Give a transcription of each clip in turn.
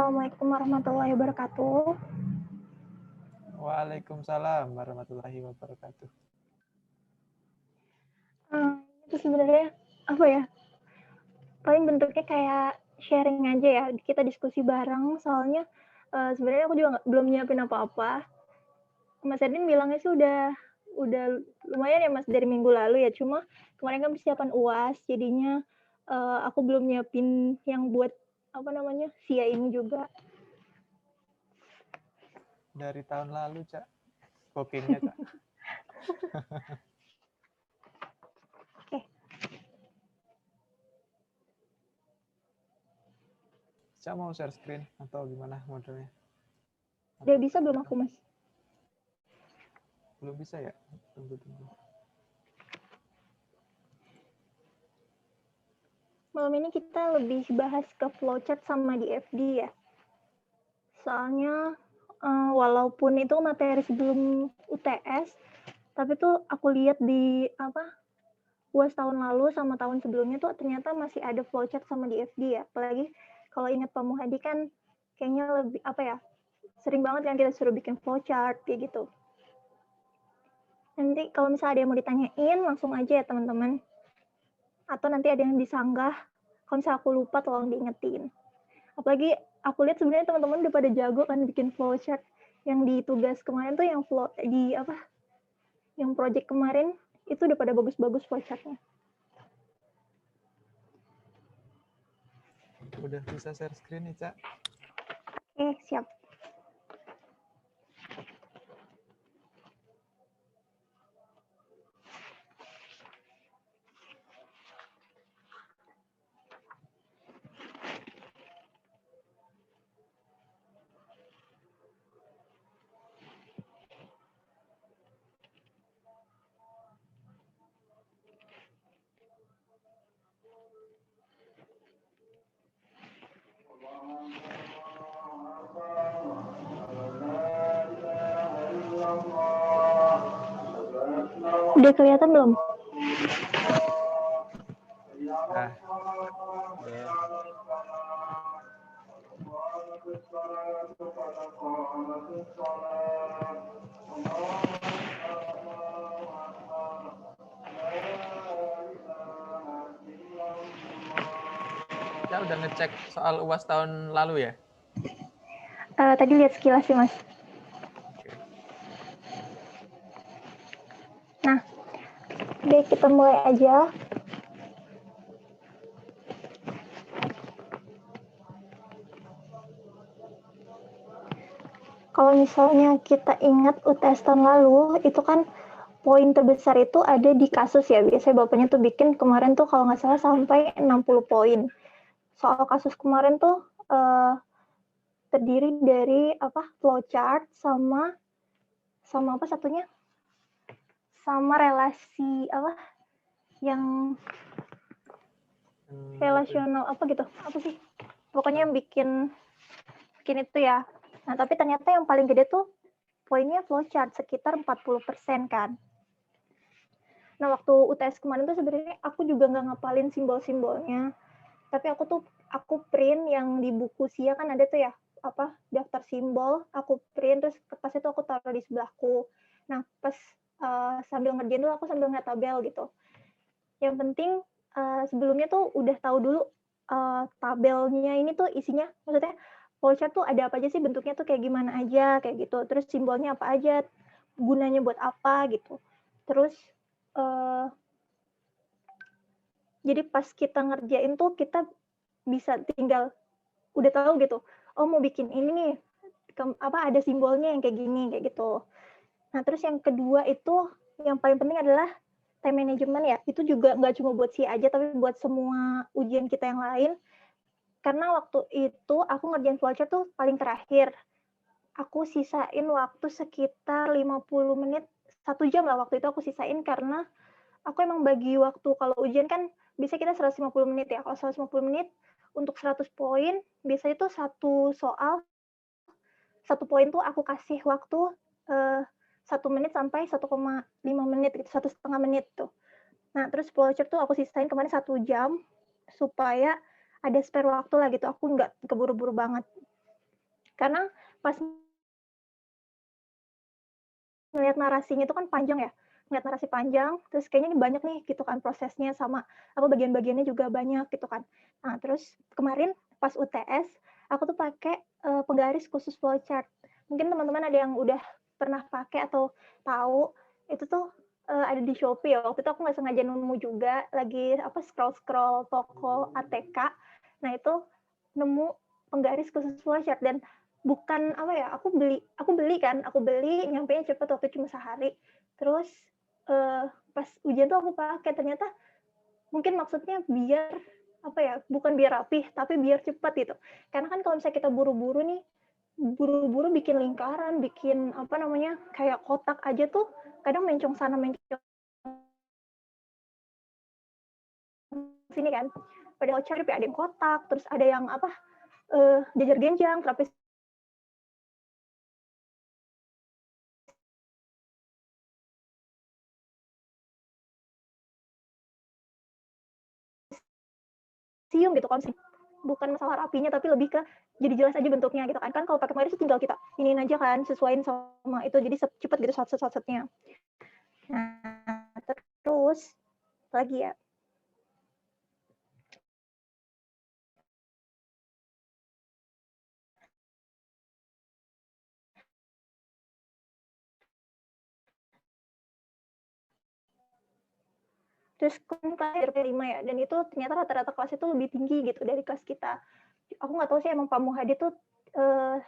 Assalamualaikum warahmatullahi wabarakatuh. Waalaikumsalam warahmatullahi wabarakatuh. Itu sebenarnya apa ya? Paling bentuknya kayak sharing aja ya. Kita diskusi bareng. Soalnya sebenarnya aku juga belum nyiapin apa-apa. Mas Edin bilangnya sih udah lumayan ya Mas dari minggu lalu ya. Cuma kemarin kan persiapan UAS, jadinya aku belum nyiapin yang buat SIA ini juga. Dari tahun lalu, Cak. Bookingnya, Cak. Oke. Cak mau share screen atau gimana modelnya? Udah bisa belum aku, Mas? Belum bisa ya? Tunggu. Malam ini kita lebih bahas ke flowchart sama DFD ya. Soalnya walaupun itu materi sebelum UTS, tapi tuh aku lihat di UAS tahun lalu sama tahun sebelumnya tuh ternyata masih ada flowchart sama DFD ya. Apalagi kalau ingat Pak Muhadi kan kayaknya lebih sering banget kan kita suruh bikin flowchart kayak gitu. Nanti kalau misalnya ada yang mau ditanyain langsung aja ya teman-teman. Atau nanti ada yang disanggah. Kalau misalnya aku lupa tolong diingetin. Apalagi aku lihat sebenarnya teman-teman udah pada jago kan bikin flowchart. Yang di tugas kemarin tuh yang yang project kemarin itu udah pada bagus-bagus flowchartnya. Udah bisa share screen nih, Cak. Oke, siap. Udah kelihatan belum? Nah. Ya udah ngecek soal UAS tahun lalu ya? Tadi lihat sekilas sih, Mas. Nah, oke, kita mulai aja. Kalau misalnya kita ingat UTS tahun lalu, itu kan poin terbesar itu ada di kasus ya. Biasanya Bapaknya tuh bikin kemarin tuh kalau nggak salah sampai 60 poin. Soal kasus kemarin tuh terdiri dari flowchart sama apa satunya? Sama relasi yang relasional gitu. Apa sih? Pokoknya yang bikin itu ya. Nah, tapi ternyata yang paling gede tuh poinnya flowchart sekitar 40% kan. Nah, waktu UTS kemarin tuh sebenarnya aku juga nggak ngapalin simbol-simbolnya. Tapi aku print yang di buku SIA kan ada tuh ya, daftar simbol, aku print terus kertas itu aku taruh di sebelahku. Nah, pas sambil ngerjain dulu aku sambil ngeliat tabel gitu. Yang penting sebelumnya tuh udah tahu dulu tabelnya ini tuh isinya, maksudnya flowchart tuh ada apa aja sih, bentuknya tuh kayak gimana aja, kayak gitu. Terus simbolnya apa aja, gunanya buat apa gitu. Terus jadi pas kita ngerjain tuh kita bisa tinggal udah tahu gitu. Oh, mau bikin ini nih, ada simbolnya yang kayak gini, kayak gitu. Nah, terus yang kedua itu yang paling penting adalah time management ya. Itu juga nggak cuma buat SIA aja, tapi buat semua ujian kita yang lain. Karena waktu itu aku ngerjain flowchart tuh paling terakhir. Aku sisain waktu sekitar 50 menit, 1 jam lah waktu itu aku sisain karena aku emang bagi waktu kalau ujian kan bisa kita 150 menit ya. Kalau 150 menit untuk 100 poin, biasanya itu satu soal, 1 poin tuh aku kasih waktu 1 menit sampai 1,5 menit, gitu, 1,5 menit tuh. Nah, terus flowchart tuh aku sisain kemarin 1 jam, supaya ada spare waktu lah gitu, aku nggak keburu-buru banget. Karena pas ngelihat narasinya itu kan panjang ya, ngelihat narasi panjang, terus kayaknya ini banyak nih gitu kan prosesnya sama apa bagian-bagiannya juga banyak gitu kan. Nah, terus kemarin pas UTS aku tuh pakai penggaris khusus flowchart. Mungkin teman-teman ada yang udah pernah pakai atau tahu itu tuh ada di Shopee ya. Waktu itu aku nggak sengaja nemu juga lagi apa scroll-scroll toko ATK. Nah, itu nemu penggaris khusus flowchart dan bukan apa ya, aku beli nyampenya cepet waktu cuma sehari. Terus pas ujian tuh aku pakai, ternyata mungkin maksudnya biar apa ya, bukan biar rapih tapi biar cepat gitu. Karena kan kalau misalnya kita buru-buru nih, buru-buru bikin lingkaran, bikin apa namanya, kayak kotak aja tuh kadang mencong sana mencong sini kan. Padahal cari ada yang kotak, terus ada yang apa jajar genjang, trapez sium gitu kan, bukan masalah rapinya tapi lebih ke jadi jelas aja bentuknya gitu kan. Kan kalau pakai penggaris tinggal kita iniin aja kan, sesuaiin sama itu jadi cepet gitu shot-shotnya. Nah, terus lagi ya. Terus kan kelas RP5 ya, dan itu ternyata rata-rata kelas itu lebih tinggi gitu dari kelas kita. Aku nggak tahu sih emang Pak Muhadi tuh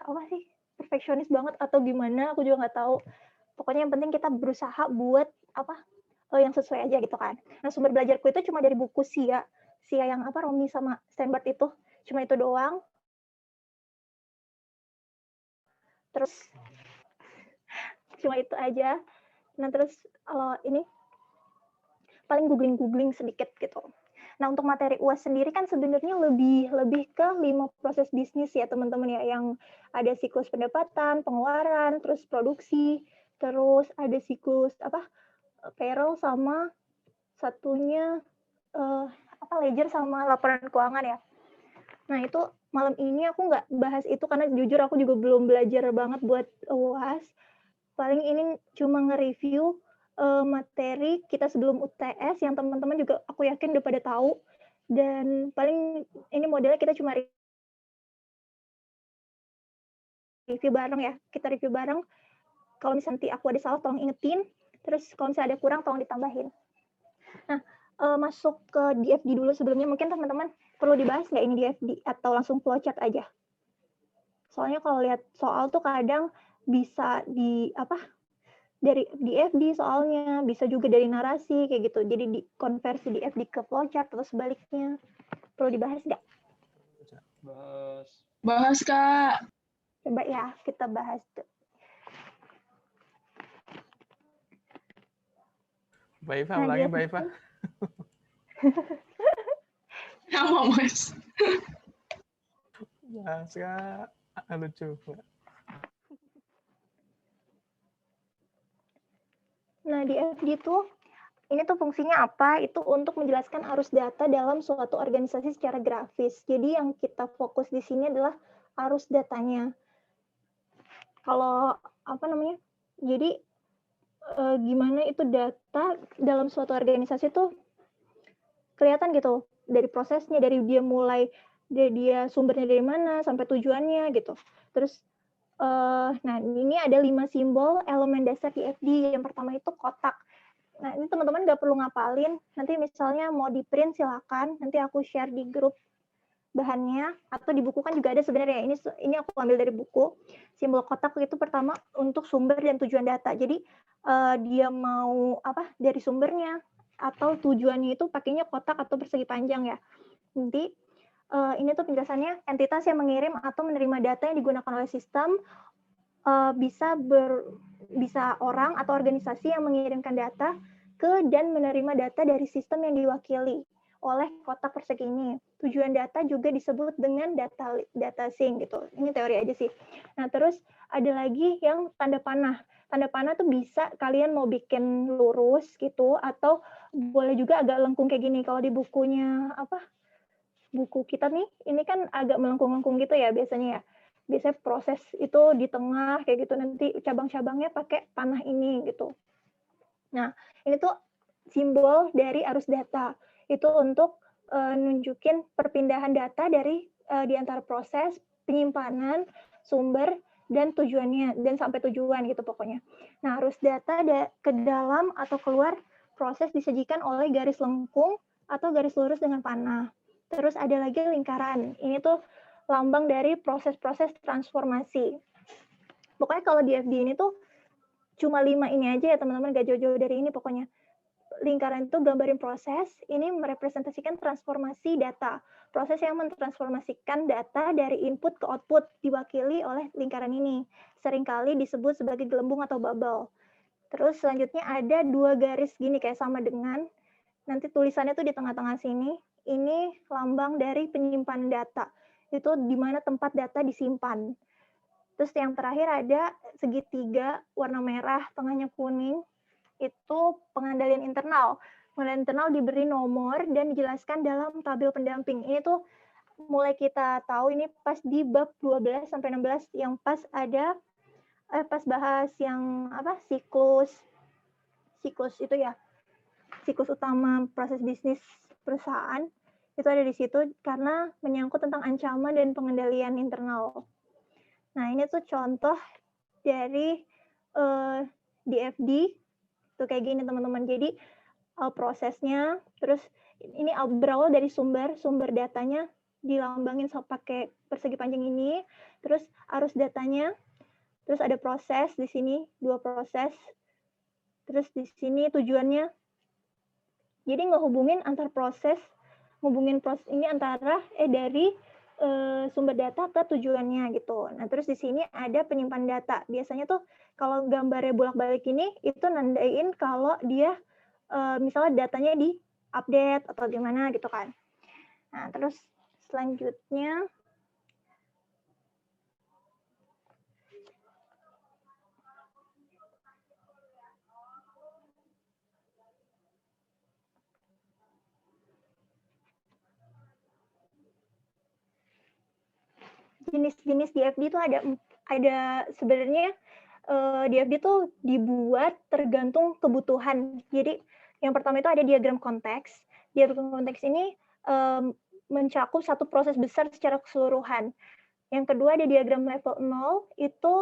apa sih, perfeksionis banget atau gimana, aku juga nggak tahu. Pokoknya yang penting kita berusaha buat apa yang sesuai aja gitu kan. Nah, sumber belajarku itu cuma dari buku Sia yang apa Romi sama Steinberg itu, cuma itu doang. Terus cuma itu aja. Nah, terus kalau ini paling googling sedikit gitu. Nah, untuk materi UAS sendiri kan sebenarnya lebih ke 5 proses bisnis ya teman-teman ya, yang ada siklus pendapatan, pengeluaran, terus produksi, terus ada siklus apa payroll, sama satunya apa ledger sama laporan keuangan ya. Nah, itu malam ini aku nggak bahas itu karena jujur aku juga belum belajar banget buat UAS. Paling ini cuma nge-review materi kita sebelum UTS yang teman-teman juga aku yakin udah pada tahu, dan paling ini modelnya kita cuma review bareng ya, kita review bareng. Kalau misalnya nanti aku ada salah tolong ingetin, terus kalau misalnya ada kurang tolong ditambahin. Nah, masuk ke DFD dulu sebelumnya, mungkin teman-teman perlu dibahas nggak ini DFD atau langsung flowchart aja? Soalnya kalau lihat soal tuh kadang bisa di apa dari DFD soalnya, bisa juga dari narasi kayak gitu. Jadi dikonversi DFD ke flowchart atau sebaliknya. Perlu dibahas nggak? Bahas, Kak. Coba ya, kita bahas tuh. Mbak Iva, ulangi Mbak Iva. Sama, Mas. Bahas, Kak. Lucu. Nah, DFD tuh ini tuh fungsinya apa? Itu untuk menjelaskan arus data dalam suatu organisasi secara grafis. Jadi yang kita fokus di sini adalah arus datanya. Kalau apa namanya? Jadi gimana itu data dalam suatu organisasi tuh kelihatan gitu dari prosesnya, dari dia mulai dia sumbernya dari mana sampai tujuannya gitu. Terus nah ini ada 5 simbol elemen dasar DFD. Yang pertama itu kotak. Nah, ini teman-teman nggak perlu ngapalin. Nanti misalnya mau di print silakan. Nanti aku share di grup bahannya atau di buku kan juga ada sebenarnya. Ini aku ambil dari buku. Simbol kotak itu pertama untuk sumber dan tujuan data. Jadi dia mau apa dari sumbernya atau tujuannya itu pakainya kotak atau persegi panjang ya. Nanti ini tuh penjelasannya, entitas yang mengirim atau menerima data yang digunakan oleh sistem, bisa orang atau organisasi yang mengirimkan data ke dan menerima data dari sistem yang diwakili oleh kotak persegi ini. Tujuan data juga disebut dengan data sync gitu. Ini teori aja sih. Nah, terus ada lagi yang tanda panah. Tanda panah tuh bisa kalian mau bikin lurus gitu atau boleh juga agak lengkung kayak gini. Kalau di bukunya apa? Buku kita nih, ini kan agak melengkung-lengkung gitu ya biasanya ya. biasanya proses itu di tengah kayak gitu, nanti cabang-cabangnya pakai panah ini gitu. Nah, ini tuh simbol dari arus data. Itu untuk nunjukin perpindahan data dari di antara proses, penyimpanan, sumber, dan tujuannya, dan sampai tujuan gitu pokoknya. Nah, arus data ke dalam atau keluar proses disajikan oleh garis lengkung atau garis lurus dengan panah. Terus ada lagi lingkaran. Ini tuh lambang dari proses-proses transformasi. Pokoknya kalau di FD ini tuh cuma 5 ini aja ya teman-teman, gak jauh-jauh dari ini pokoknya. Lingkaran itu gambarin proses, ini merepresentasikan transformasi data. Proses yang mentransformasikan data dari input ke output diwakili oleh lingkaran ini. Seringkali disebut sebagai gelembung atau bubble. Terus selanjutnya ada 2 garis gini kayak sama dengan, nanti tulisannya tuh di tengah-tengah sini, ini lambang dari penyimpanan data. Itu di mana tempat data disimpan. Terus yang terakhir ada segitiga warna merah, tengahnya kuning, itu pengendalian internal. Pengendalian internal diberi nomor dan dijelaskan dalam tabel pendamping. Ini tuh mulai kita tahu ini pas di bab 12 sampai 16 yang pas ada pas bahas yang apa siklus itu ya. Siklus utama proses bisnis perusahaan itu ada di situ karena menyangkut tentang ancaman dan pengendalian internal. Nah, ini tuh contoh dari DFD tuh kayak gini teman-teman. Jadi prosesnya, terus ini berawal dari sumber datanya dilambangin pakai persegi panjang ini, terus arus datanya, terus ada proses di sini 2 proses, terus di sini tujuannya. Jadi ngehubungin antar proses, ngehubungin proses ini antara dari sumber data ke tujuannya gitu. Nah, terus di sini ada penyimpan data. Biasanya tuh kalau gambarnya bolak-balik ini itu nandain kalau dia misalnya datanya di update atau gimana gitu kan. Nah, terus selanjutnya jenis-jenis DFD itu ada sebenarnya DFD itu dibuat tergantung kebutuhan. Jadi yang pertama itu ada diagram konteks. Diagram konteks ini mencakup satu proses besar secara keseluruhan. Yang kedua ada diagram level 0, itu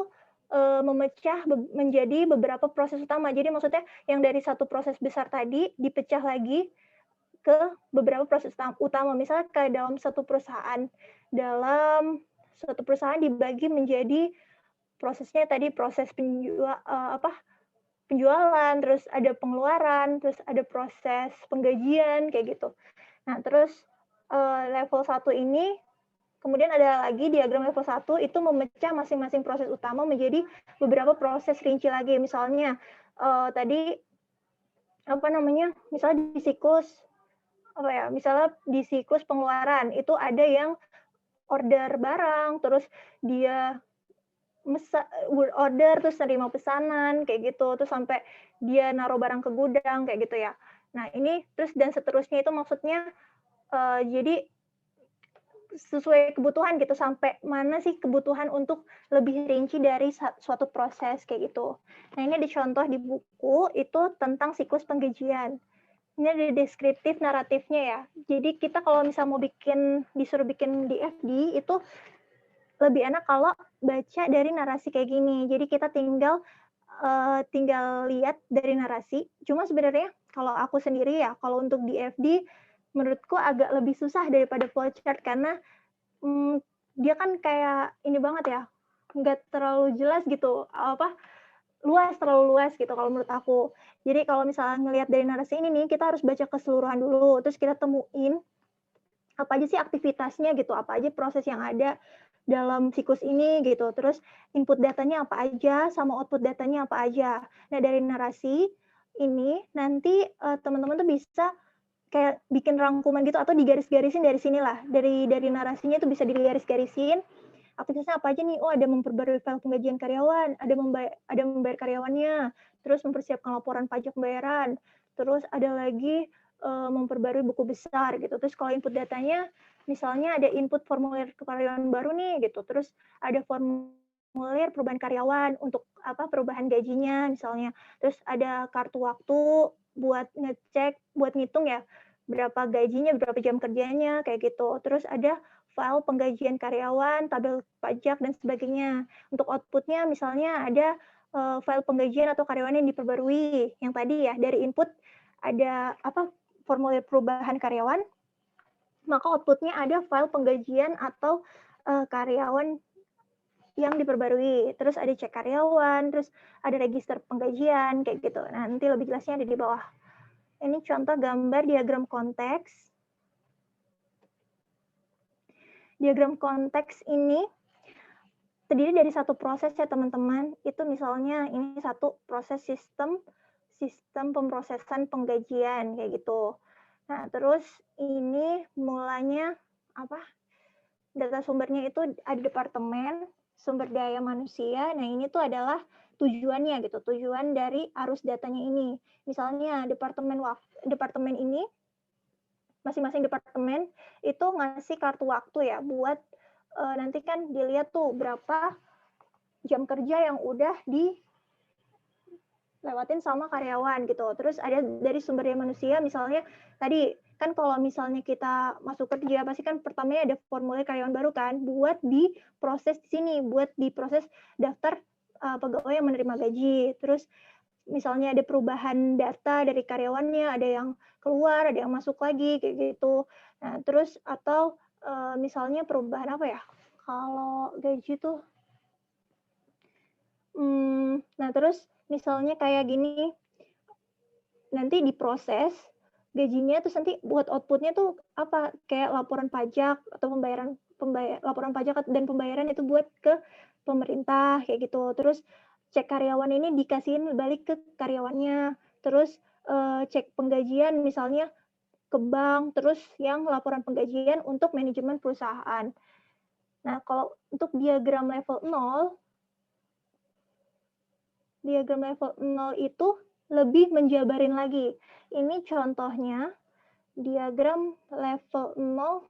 memecah menjadi beberapa proses utama. Jadi maksudnya yang dari satu proses besar tadi dipecah lagi ke beberapa proses utama. Misalnya kayak dalam satu perusahaan dibagi menjadi prosesnya tadi proses penjualan, terus ada pengeluaran, terus ada proses penggajian kayak gitu. Nah, terus level 1 ini kemudian ada lagi diagram level 1 itu memecah masing-masing proses utama menjadi beberapa proses rinci lagi. Misalnya tadi misalnya di siklus misalnya di siklus pengeluaran itu ada yang order barang, terus dia order, terus nerima pesanan, kayak gitu, terus sampai dia naruh barang ke gudang, kayak gitu ya. Nah, ini terus dan seterusnya itu maksudnya jadi sesuai kebutuhan gitu, sampai mana sih kebutuhan untuk lebih rinci dari suatu proses, kayak gitu. Nah, ini ada contoh di buku, itu tentang siklus penggajian. Ini ada deskriptif naratifnya ya. Jadi kita kalau misalnya mau disuruh bikin DFD itu lebih enak kalau baca dari narasi kayak gini. Jadi kita tinggal lihat dari narasi. Cuma sebenarnya kalau aku sendiri ya, kalau untuk DFD menurutku agak lebih susah daripada flowchart karena dia kan kayak ini banget ya, nggak terlalu jelas gitu, terlalu luas gitu kalau menurut aku. Jadi kalau misalnya ngelihat dari narasi ini nih, kita harus baca keseluruhan dulu, terus kita temuin apa aja sih aktivitasnya gitu, apa aja proses yang ada dalam siklus ini gitu, terus input datanya apa aja, sama output datanya apa aja. Nah, dari narasi ini nanti teman-teman tuh bisa kayak bikin rangkuman gitu atau digaris-garisin dari sinilah, dari narasinya itu bisa digaris-garisin. Aktivitasnya apa aja nih? Oh, ada memperbarui file penggajian karyawan, ada membayar karyawannya, terus mempersiapkan laporan pajak pembayaran, terus ada lagi memperbarui buku besar gitu. Terus kalau input datanya, misalnya ada input formulir karyawan baru nih gitu. Terus ada formulir perubahan karyawan untuk perubahan gajinya misalnya. Terus ada kartu waktu buat ngecek, buat ngitung ya berapa gajinya, berapa jam kerjanya kayak gitu. Terus ada file penggajian karyawan, tabel pajak dan sebagainya. Untuk outputnya misalnya ada file penggajian atau karyawan yang diperbarui. Yang tadi ya dari input ada formulir perubahan karyawan, maka outputnya ada file penggajian atau karyawan yang diperbarui. Terus ada cek karyawan, terus ada register penggajian, kayak gitu. Nah, nanti lebih jelasnya ada di bawah. Ini contoh gambar diagram konteks. Diagram konteks ini terdiri dari satu proses ya teman-teman. Itu misalnya ini satu proses sistem pemrosesan penggajian kayak gitu. Nah, terus ini mulanya data sumbernya itu ada departemen sumber daya manusia. Nah, ini tuh adalah tujuannya gitu, tujuan dari arus datanya ini. Misalnya departemen ini, masing-masing departemen itu ngasih kartu waktu ya buat nanti kan dilihat tuh berapa jam kerja yang udah dilewatin sama karyawan gitu. Terus ada dari sumber daya manusia, misalnya tadi kan kalau misalnya kita masuk kerja pasti kan pertamanya ada formulir karyawan baru kan buat diproses di sini, buat diproses daftar pegawai yang menerima gaji. Terus misalnya ada perubahan data dari karyawannya, ada yang keluar, ada yang masuk lagi kayak gitu. Nah, terus atau misalnya perubahan apa ya? Kalau gaji tuh nah terus misalnya kayak gini, nanti diproses gajinya terus nanti buat outputnya tuh kayak laporan pajak atau laporan pajak dan pembayaran itu buat ke pemerintah kayak gitu. Terus cek karyawan ini dikasihin balik ke karyawannya. Terus cek penggajian misalnya ke bank, terus yang laporan penggajian untuk manajemen perusahaan. Nah, kalau untuk diagram level 0 itu lebih menjabarin lagi. Ini contohnya diagram level 0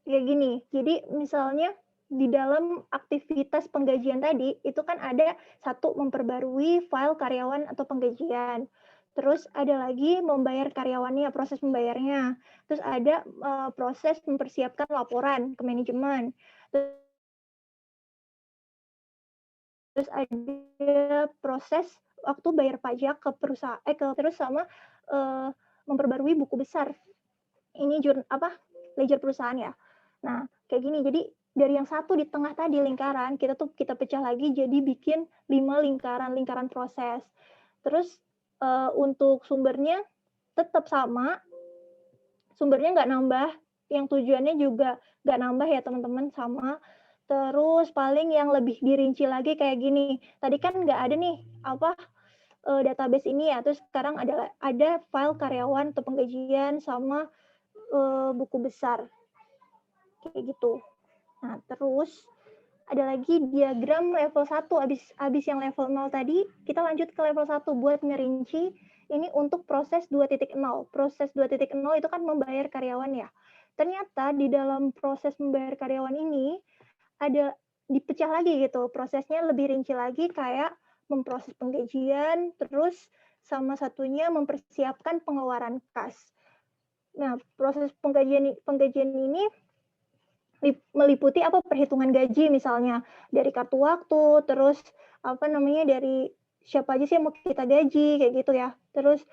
kayak gini. Jadi misalnya di dalam aktivitas penggajian tadi itu kan ada satu memperbarui file karyawan atau penggajian. Terus ada lagi membayar karyawannya, proses membayarnya. Terus ada proses mempersiapkan laporan ke manajemen. Terus ada proses waktu bayar pajak ke perusahaan terus sama memperbarui buku besar. Ini ledger perusahaan ya. Nah, kayak gini. Jadi dari yang satu di tengah tadi lingkaran, kita pecah lagi jadi bikin 5 lingkaran proses. Terus untuk sumbernya tetap sama. Sumbernya nggak nambah, yang tujuannya juga nggak nambah ya teman-teman, sama. Terus paling yang lebih dirinci lagi kayak gini. Tadi kan nggak ada nih database ini ya. Terus sekarang ada file karyawan atau penggajian sama buku besar. Kayak gitu. Nah, terus ada lagi diagram level 1. Habis yang level 0 tadi, kita lanjut ke level 1 buat ngerinci ini untuk proses 2.0. Proses 2.0 itu kan membayar karyawan ya. Ternyata di dalam proses membayar karyawan ini ada dipecah lagi gitu. Prosesnya lebih rinci lagi kayak memproses penggajian, terus sama satunya mempersiapkan pengeluaran kas. Nah, proses penggajian ini meliputi perhitungan gaji misalnya dari kartu waktu, terus dari siapa aja sih yang mau kita gaji kayak gitu ya. Terus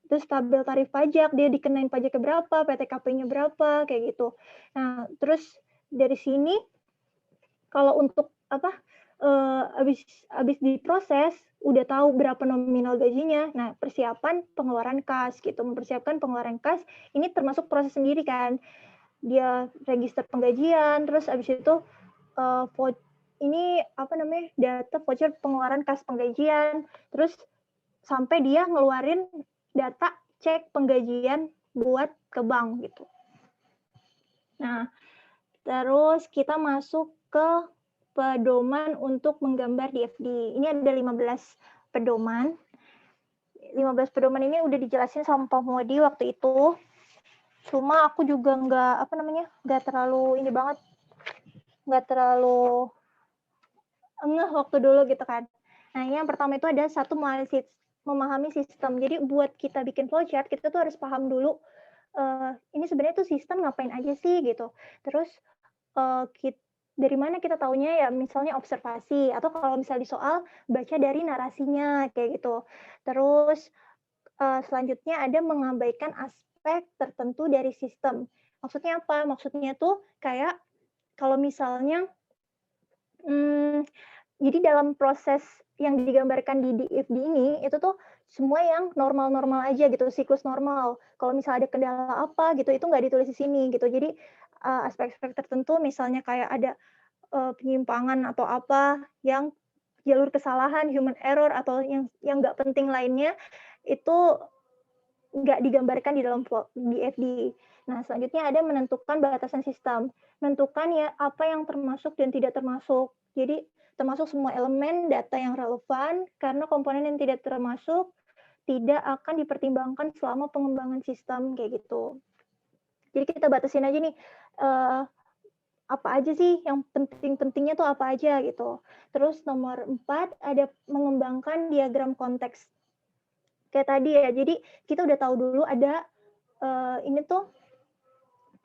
terus tabel tarif pajak, dia dikenain pajaknya berapa, PTKP-nya berapa kayak gitu. Nah, terus dari sini kalau untuk habis diproses udah tahu berapa nominal gajinya. Nah, persiapan pengeluaran kas gitu, mempersiapkan pengeluaran kas ini termasuk proses sendiri kan. Dia register penggajian, terus habis itu ini data voucher pengeluaran kas penggajian, terus sampai dia ngeluarin data cek penggajian buat ke bank gitu. Nah, terus kita masuk ke pedoman untuk menggambar DFD. Ini ada 15 pedoman. 15 pedoman ini udah dijelasin sama Pak Modi waktu itu. Cuma aku juga nggak terlalu ini banget, nggak terlalu ngeh waktu dulu gitu kan. Nah, yang pertama itu ada satu memahami sistem. Jadi buat kita bikin flowchart, kita tuh harus paham dulu ini sebenarnya tuh sistem ngapain aja sih gitu. Terus dari mana kita taunya ya, misalnya observasi, atau kalau misalnya di soal baca dari narasinya kayak gitu. Terus selanjutnya ada mengabaikan aspek tertentu dari sistem. Maksudnya apa? Maksudnya tuh kayak kalau misalnya jadi dalam proses yang digambarkan di DFD ini, itu tuh semua yang normal-normal aja gitu, siklus normal. Kalau misalnya ada kendala apa gitu, itu nggak ditulis di sini gitu. Jadi aspek-aspek tertentu, misalnya kayak ada penyimpangan atau apa, yang jalur kesalahan, human error, atau yang nggak penting lainnya, itu nggak digambarkan di dalam DFD. Nah, selanjutnya ada menentukan batasan sistem. Menentukan ya apa yang termasuk dan tidak termasuk. Jadi, termasuk semua elemen data yang relevan, karena komponen yang tidak termasuk tidak akan dipertimbangkan selama pengembangan sistem, kayak gitu. Jadi kita batasin aja nih, apa aja sih yang penting-pentingnya tuh apa aja gitu. Terus nomor 4, ada mengembangkan diagram konteks. Kayak tadi ya, jadi kita udah tahu dulu ada ini tuh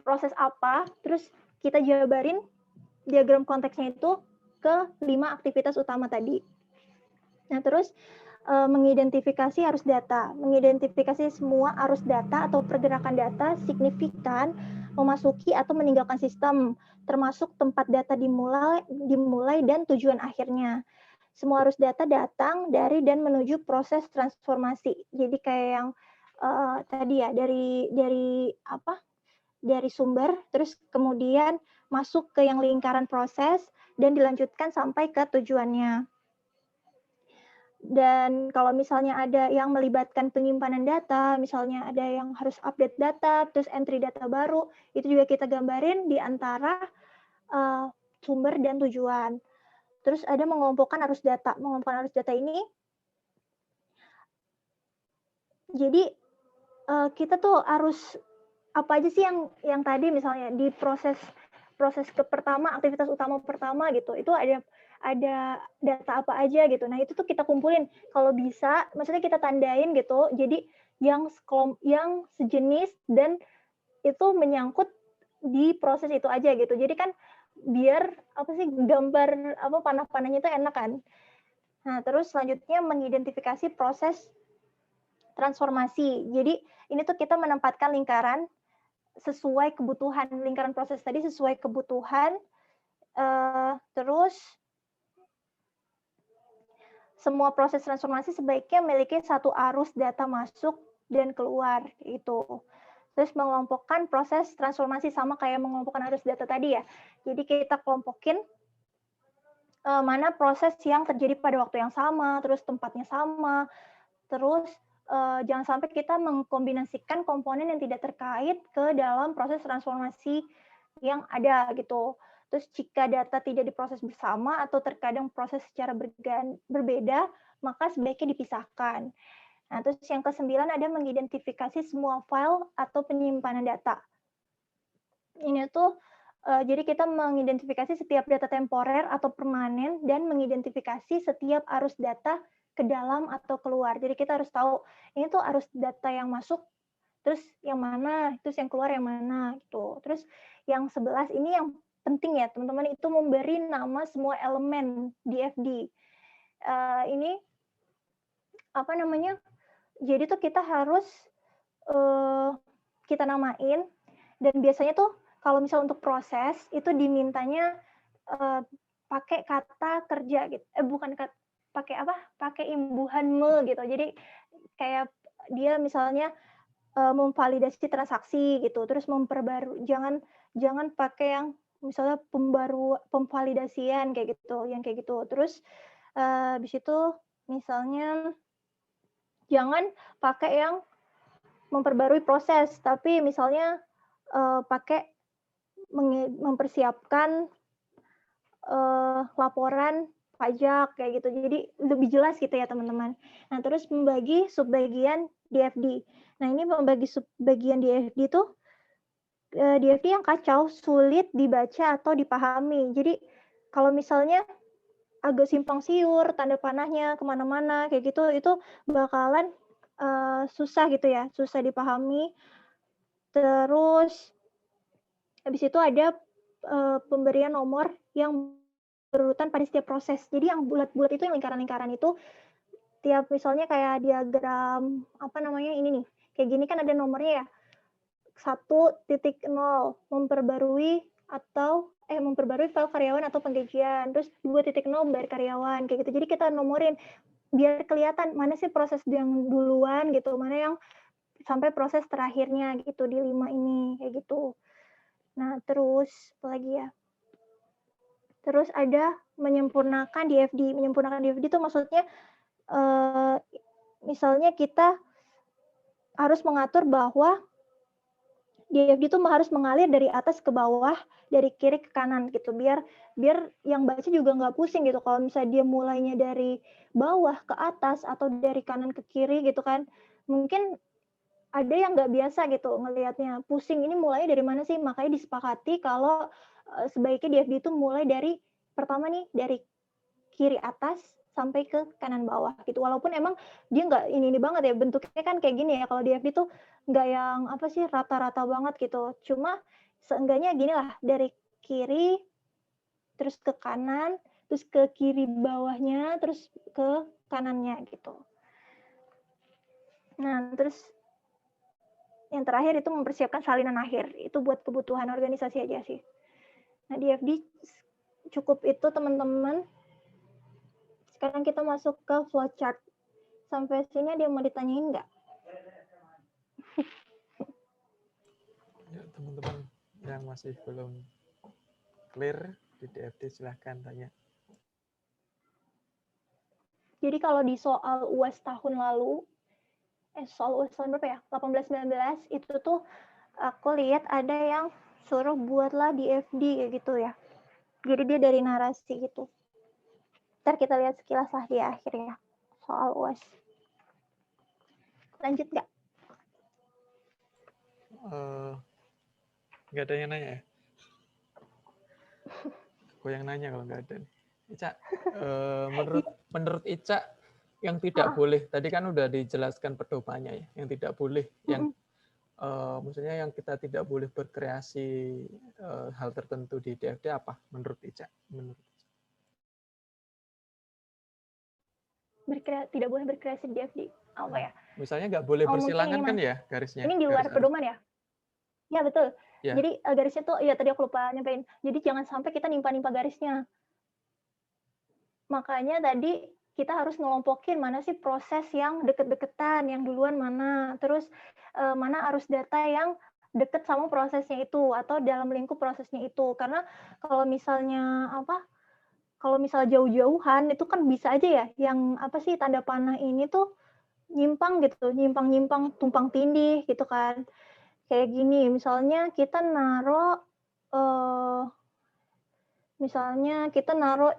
proses apa, terus kita jabarin diagram konteksnya itu ke 5 aktivitas utama tadi. Nah, terus mengidentifikasi arus data. Mengidentifikasi semua arus data atau pergerakan data signifikan memasuki atau meninggalkan sistem, termasuk tempat data dimulai dan tujuan akhirnya. Semua arus data datang dari dan menuju proses transformasi. Jadi kayak yang tadi ya, dari sumber, terus kemudian masuk ke yang lingkaran proses, dan dilanjutkan sampai ke tujuannya. Dan kalau misalnya ada yang melibatkan penyimpanan data, misalnya ada yang harus update data, terus entry data baru, itu juga kita gambarin di antara sumber dan tujuan. Terus ada mengelompokkan arus data. Mengelompokkan arus data ini, jadi kita tuh harus apa aja sih yang tadi misalnya di proses pertama, aktivitas utama pertama gitu, itu ada data apa aja gitu. Nah, itu tuh kita kumpulin. Kalau bisa, maksudnya kita tandain gitu, jadi yang sejenis dan itu menyangkut di proses itu aja gitu. Jadi kan biar gambar panah-panahnya itu enak kan. Nah, terus selanjutnya mengidentifikasi proses transformasi. Jadi ini tuh kita menempatkan lingkaran sesuai kebutuhan, lingkaran proses tadi sesuai kebutuhan, terus semua proses transformasi sebaiknya memiliki satu arus data masuk dan keluar gitu. Terus mengelompokkan proses transformasi sama kayak mengelompokkan arus data tadi ya. Jadi kita kelompokin mana proses yang terjadi pada waktu yang sama, terus tempatnya sama, terus jangan sampai kita mengkombinasikan komponen yang tidak terkait ke dalam proses transformasi yang ada gitu. Terus jika data tidak diproses bersama atau terkadang proses secara berbeda, maka sebaiknya dipisahkan. Nah, terus yang ke-9 ada mengidentifikasi semua file atau penyimpanan data. Ini tuh jadi kita mengidentifikasi setiap data temporer atau permanen dan mengidentifikasi setiap arus data ke dalam atau keluar. Jadi kita harus tahu ini tuh arus data yang masuk, terus yang mana, terus yang keluar yang mana gitu. Terus yang 11 ini yang penting ya teman-teman, itu memberi nama semua elemen DFD. Ini apa namanya? Jadi tuh kita harus kita namain, dan biasanya tuh kalau misal untuk proses itu dimintanya pakai kata kerja gitu. Bukan pakai imbuhan me gitu. Jadi kayak dia misalnya memvalidasi transaksi gitu, terus memperbarui, jangan pakai yang misalnya pemvalidasian kayak gitu, yang kayak gitu. Terus habis itu misalnya jangan pakai yang memperbarui proses, tapi misalnya pakai mempersiapkan laporan pajak kayak gitu. Jadi lebih jelas gitu ya teman-teman. Nah, terus membagi subbagian DFD. Nah, ini membagi subbagian DFD itu DFD yang kacau, sulit dibaca atau dipahami. Jadi kalau misalnya agak simpang siur, tanda panahnya kemana-mana kayak gitu, itu bakalan susah gitu ya, susah dipahami. Terus habis itu ada pemberian nomor yang berurutan pada setiap proses. Jadi yang bulat-bulat itu, yang lingkaran-lingkaran itu, tiap misalnya kayak diagram apa namanya ini nih, kayak gini kan ada nomornya ya. 1.0 memperbarui file karyawan atau penggajian. Terus 2.0 membayar karyawan kayak gitu. Jadi kita nomorin biar kelihatan mana sih proses yang duluan gitu, mana yang sampai proses terakhirnya gitu di 5 ini kayak gitu. Nah, terus apa lagi ya? Terus ada menyempurnakan DFD. Menyempurnakan DFD itu maksudnya misalnya kita harus mengatur bahwa DFD itu harus mengalir dari atas ke bawah, dari kiri ke kanan gitu, biar yang baca juga nggak pusing gitu. Kalau misalnya dia mulainya dari bawah ke atas atau dari kanan ke kiri gitu kan, mungkin ada yang nggak biasa gitu ngelihatnya, pusing ini mulainya dari mana sih. Makanya disepakati kalau sebaiknya DFD itu mulai dari pertama nih dari kiri atas sampai ke kanan bawah gitu. Walaupun emang dia nggak ini banget ya, bentuknya kan kayak gini ya. Kalau DFD tuh nggak yang apa sih rata-rata banget gitu. Cuma seenggaknya gini lah, dari kiri terus ke kanan, terus ke kiri bawahnya, terus ke kanannya gitu. Nah, terus yang terakhir itu mempersiapkan salinan akhir. Itu buat kebutuhan organisasi aja sih. Nah, DFD cukup itu teman-teman. Sekarang kita masuk ke flowchart. Sampai sini dia mau ditanyain nggak? Ya, teman-teman yang masih belum clear di DFD silahkan tanya. Jadi kalau di soal UAS tahun lalu, soal UAS tahun berapa ya? 18-19, itu tuh aku lihat ada yang suruh buatlah DFD kayak gitu ya. Jadi dia dari narasi gitu. Ntar kita lihat sekilas lah di akhir ya, soal UAS. Lanjut nggak? Nggak ada yang nanya ya? Aku yang nanya kalau nggak ada nih. Ica, menurut Ica yang tidak boleh, tadi kan udah dijelaskan pedomannya ya, yang tidak boleh, yang maksudnya yang kita tidak boleh berkreasi hal tertentu di DFD apa menurut Ica? Tidak boleh berkreasi di DFD. Apa ya? Misalnya nggak boleh bersilangan kan ya garisnya? Ini di luar pedoman ya? Ya betul. Ya. Jadi garisnya tuh, ya tadi aku lupa nyampein. Jadi jangan sampai kita nimpa-nimpa garisnya. Makanya tadi kita harus ngelompokin mana sih proses yang deket-deketan, yang duluan mana, terus mana arus data yang deket sama prosesnya itu atau dalam lingkup prosesnya itu. Karena kalau misalnya jauh-jauhan itu kan bisa aja ya yang apa sih tanda panah ini tuh nyimpang gitu, nyimpang tumpang tindih gitu kan. Kayak gini, misalnya kita naruh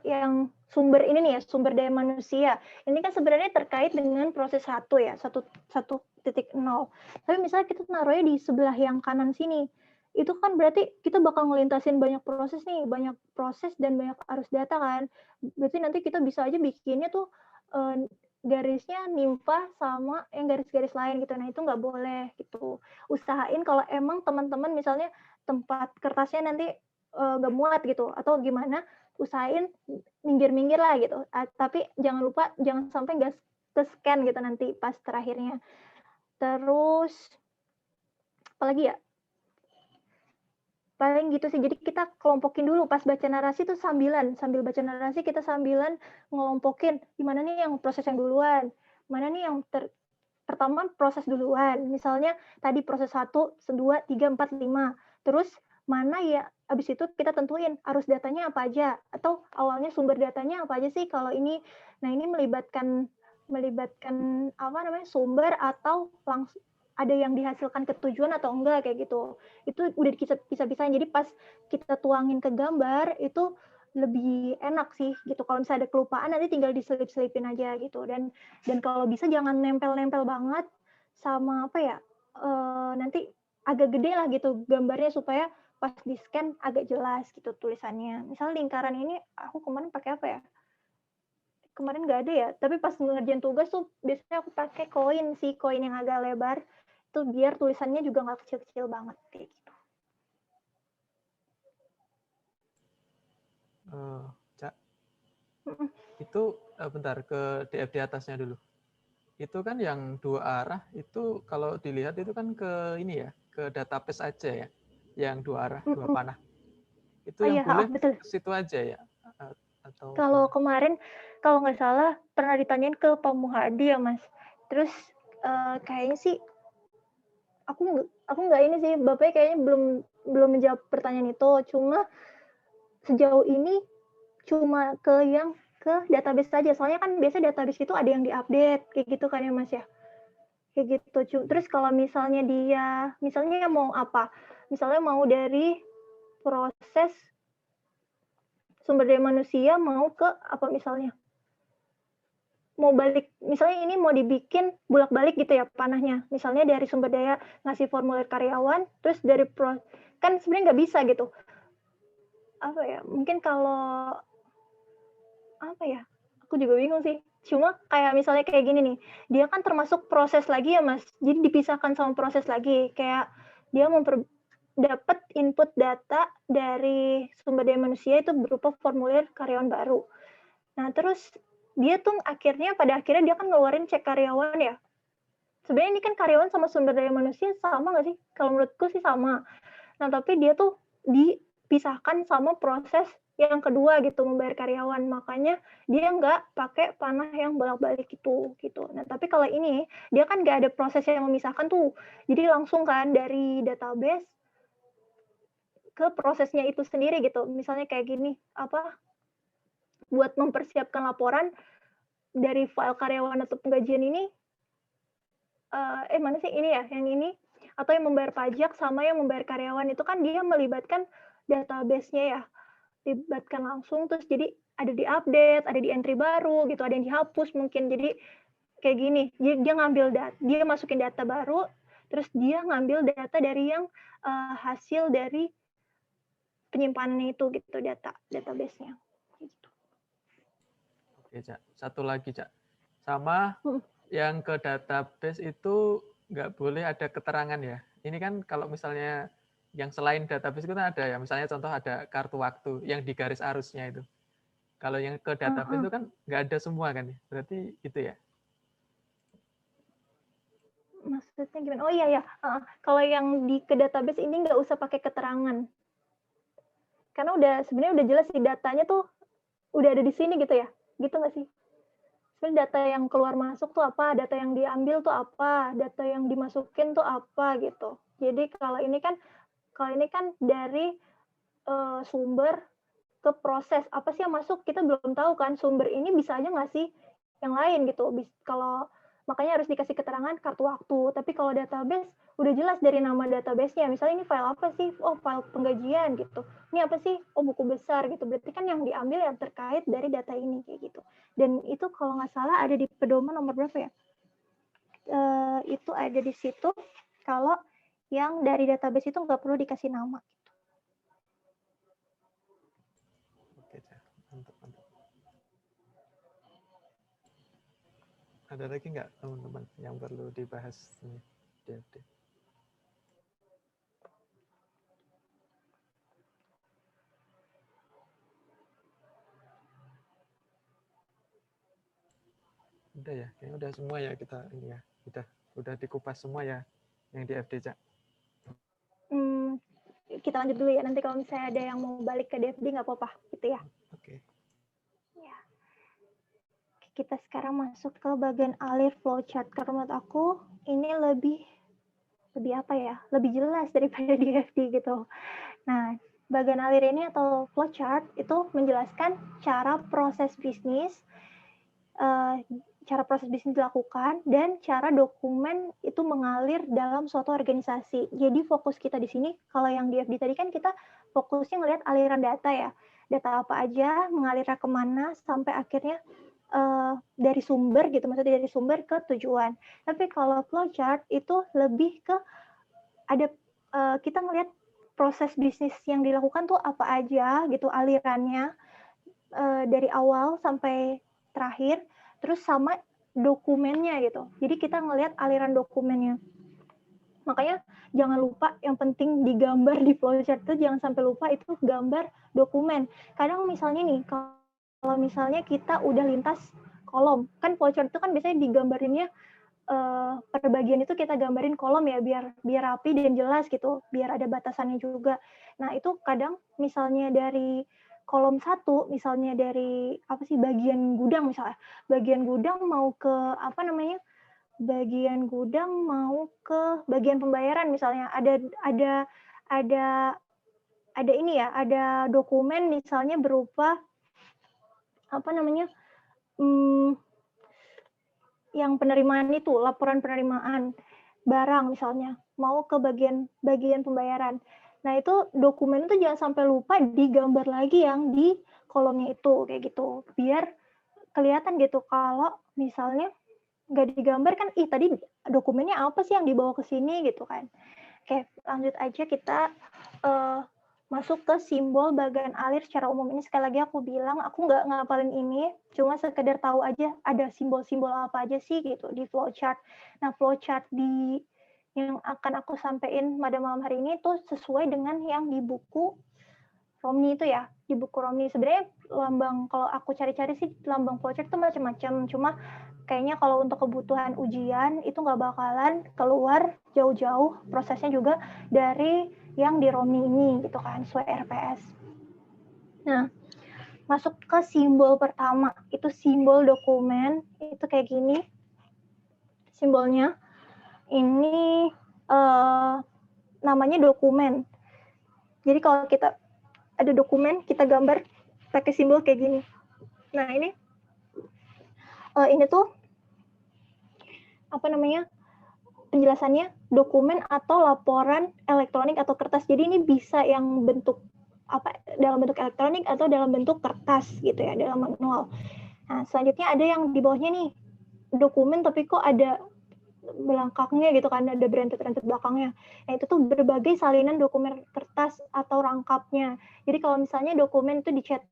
yang sumber ini nih ya, sumber daya manusia. Ini kan sebenarnya terkait dengan proses 1 ya, 1.0. Tapi misalnya kita naruhnya di sebelah yang kanan sini. Itu kan berarti kita bakal ngelintasin banyak proses nih, banyak proses dan banyak arus data kan. Berarti nanti kita bisa aja bikinnya tuh garisnya nimpa sama yang garis-garis lain gitu. Nah, itu nggak boleh gitu. Usahain kalau emang teman-teman misalnya tempat kertasnya nanti nggak muat gitu atau gimana, usahain minggir-minggir lah gitu. Tapi jangan lupa jangan sampai nggak ke-scan gitu nanti pas terakhirnya. Terus apalagi ya? Paling gitu sih. Jadi kita kelompokin dulu pas baca narasi tuh sambil baca narasi kita sambilan ngelompokin gimana nih yang proses yang duluan, mana nih yang pertama proses duluan. Misalnya tadi proses 1, 2, 3, 4, 5. Terus mana ya, habis itu kita tentuin arus datanya apa aja, atau awalnya sumber datanya apa aja sih kalau ini. Nah, ini melibatkan apa namanya, sumber atau langsung ada yang dihasilkan ke tujuan atau enggak kayak gitu. Itu udah bisa-bisain. Jadi pas kita tuangin ke gambar itu lebih enak sih gitu. Kalau misalnya ada kelupaan nanti tinggal diselip-selipin aja gitu. Dan kalau bisa jangan nempel-nempel banget sama apa ya, nanti agak gede lah gitu gambarnya supaya pas di scan agak jelas gitu tulisannya. Misalnya lingkaran ini aku kemarin pakai apa ya? Kemarin nggak ada ya, tapi pas ngerjain tugas tuh biasanya aku pakai koin sih, koin yang agak lebar itu biar tulisannya juga nggak kecil-kecil banget kayak gitu. Cak, Mm-mm. itu bentar ke DFD atasnya dulu. Itu kan yang 2 arah itu kalau dilihat itu kan ke ini ya, ke database aja ya, yang 2 arah, 2 Mm-mm. panah. Itu Oh yang iya, boleh betul. ke situ aja ya, atau Kalau gimana? kemarin, kalau nggak salah pernah ditanyain ke Pak Muhadi ya Mas. Terus kayaknya sih aku nggak ini sih, bapaknya kayaknya belum menjawab pertanyaan itu. Cuma sejauh ini cuma ke database saja. Soalnya kan biasa database itu ada yang diupdate kayak gitu kan ya Mas ya. Kayak gitu. Terus kalau misalnya misalnya mau apa? Misalnya mau dari proses sumber daya manusia mau ke apa misalnya? Mau balik, misalnya ini mau dibikin bolak-balik gitu ya panahnya. Misalnya dari sumber daya ngasih formulir karyawan, terus dari kan sebenarnya nggak bisa gitu. Apa ya? Mungkin kalau apa ya? Aku juga bingung sih. Cuma kayak misalnya kayak gini nih, dia kan termasuk proses lagi ya Mas. Jadi dipisahkan sama proses lagi. Kayak dia dapat input data dari sumber daya manusia itu berupa formulir karyawan baru. Nah, terus dia tuh pada akhirnya dia kan ngeluarin cek karyawan ya. Sebenarnya ini kan karyawan sama sumber daya manusia sama nggak sih? Kalau menurutku sih sama. Nah, tapi dia tuh dipisahkan sama proses yang kedua gitu, membayar karyawan. Makanya dia nggak pakai panah yang bolak-balik itu gitu. Nah, tapi kalau ini dia kan nggak ada proses yang memisahkan tuh. Jadi langsung kan dari database ke prosesnya itu sendiri gitu. Misalnya kayak gini, buat mempersiapkan laporan dari file karyawan atau penggajian ini, mana sih ini ya, yang ini, atau yang membayar pajak sama yang membayar karyawan itu kan dia melibatkan database-nya ya, libatkan langsung, terus jadi ada di update, ada di entry baru gitu, ada yang dihapus mungkin. Jadi kayak gini, dia ngambil dia masukin data baru, terus dia ngambil data dari yang hasil dari penyimpanannya itu gitu, database-nya. Gitu. Oke, Cak. Satu lagi, Cak. Sama yang ke database itu nggak boleh ada keterangan ya. Ini kan kalau misalnya yang selain database itu kan ada ya, misalnya contoh ada kartu waktu yang di garis arusnya itu. Kalau yang ke database itu kan nggak ada semua kan ya, berarti itu ya. Maksudnya gimana? Oh iya ya, kalau yang ke database ini nggak usah pakai keterangan. Karena sebenarnya udah jelas sih datanya tuh udah ada di sini gitu ya. Gitu nggak sih? Sebenarnya data yang keluar masuk tuh apa, data yang diambil tuh apa, data yang dimasukin tuh apa gitu. Jadi kalau ini kan dari sumber ke proses, apa sih yang masuk kita belum tahu kan, sumber ini bisa aja nggak sih yang lain gitu. Kalau makanya harus dikasih keterangan kartu waktu. Tapi kalau database udah jelas dari nama database-nya. Misalnya ini file apa sih? Oh, file penggajian gitu. Ini apa sih? Oh, buku besar gitu. Berarti kan yang diambil yang terkait dari data ini kayak gitu. Dan itu kalau nggak salah ada di pedoman nomor berapa ya? Itu ada di situ. Kalau yang dari database itu nggak perlu dikasih nama. Oke, Cak. Mantap, mantap. Ada lagi nggak teman-teman yang perlu dibahas ini DFD? Udah ya, kayaknya udah semua ya kita ini ya. Udah dikupas semua ya yang di FD, Cak. Kita lanjut dulu ya, nanti kalau misalnya ada yang mau balik ke DFD nggak apa-apa gitu ya. Oke. Ya. Kita sekarang masuk ke bagian alir flowchart. Karena menurut aku ini lebih apa ya? Lebih jelas daripada DFD gitu. Nah, bagian alir ini atau flowchart itu menjelaskan cara proses bisnis dilakukan dan cara dokumen itu mengalir dalam suatu organisasi. Jadi fokus kita di sini, kalau yang di FD tadi kan kita fokusnya ngelihat aliran data ya. data apa aja, mengalirnya kemana, sampai akhirnya dari sumber gitu, maksudnya dari sumber ke tujuan. Tapi kalau flowchart itu lebih ke ada kita ngelihat proses bisnis yang dilakukan tuh apa aja gitu, alirannya dari awal sampai terakhir, terus sama dokumennya gitu. Jadi kita ngelihat aliran dokumennya. Makanya jangan lupa yang penting digambar di flowchart itu, jangan sampai lupa itu gambar dokumen. Kadang misalnya nih, kalau misalnya kita udah lintas kolom, kan flowchart itu kan biasanya digambarinnya per bagian itu kita gambarin kolom ya, biar rapi dan jelas gitu, biar ada batasannya juga. Nah itu kadang misalnya dari kolom 1, misalnya dari bagian gudang misalnya, bagian gudang mau ke bagian gudang mau ke bagian pembayaran misalnya, ada ini ya, ada dokumen misalnya berupa yang penerimaan itu, laporan penerimaan barang misalnya, mau ke bagian pembayaran. Nah, itu dokumen itu jangan sampai lupa digambar lagi yang di kolomnya itu, kayak gitu. Biar kelihatan gitu, kalau misalnya nggak digambar kan, tadi dokumennya apa sih yang dibawa ke sini gitu kan. Oke, lanjut aja kita masuk ke simbol bagan alir secara umum. Ini sekali lagi aku bilang, aku nggak ngapalin ini, cuma sekedar tahu aja ada simbol-simbol apa aja sih gitu di flowchart. Nah, flowchart yang akan aku sampaikan pada malam hari ini itu sesuai dengan yang di buku Romney itu ya. Di buku Romney sebenarnya lambang, kalau aku cari-cari sih lambang flowchart itu macam-macam, cuma kayaknya kalau untuk kebutuhan ujian itu nggak bakalan keluar jauh-jauh, prosesnya juga dari yang di Romney ini gitu kan, sesuai RPS. Nah, masuk ke simbol pertama, itu simbol dokumen, itu kayak gini simbolnya. Ini namanya dokumen. Jadi kalau kita ada dokumen, kita gambar pakai simbol kayak gini. Nah, ini tuh penjelasannya dokumen atau laporan elektronik atau kertas. Jadi ini bisa yang bentuk dalam bentuk elektronik atau dalam bentuk kertas gitu ya, dalam manual. Nah, selanjutnya ada yang di bawahnya nih, dokumen tapi kok ada belakangnya gitu kan, ada berentet-rentet belakangnya. Nah, itu tuh berbagai salinan dokumen kertas atau rangkapnya. Jadi kalau misalnya dokumen itu dicetak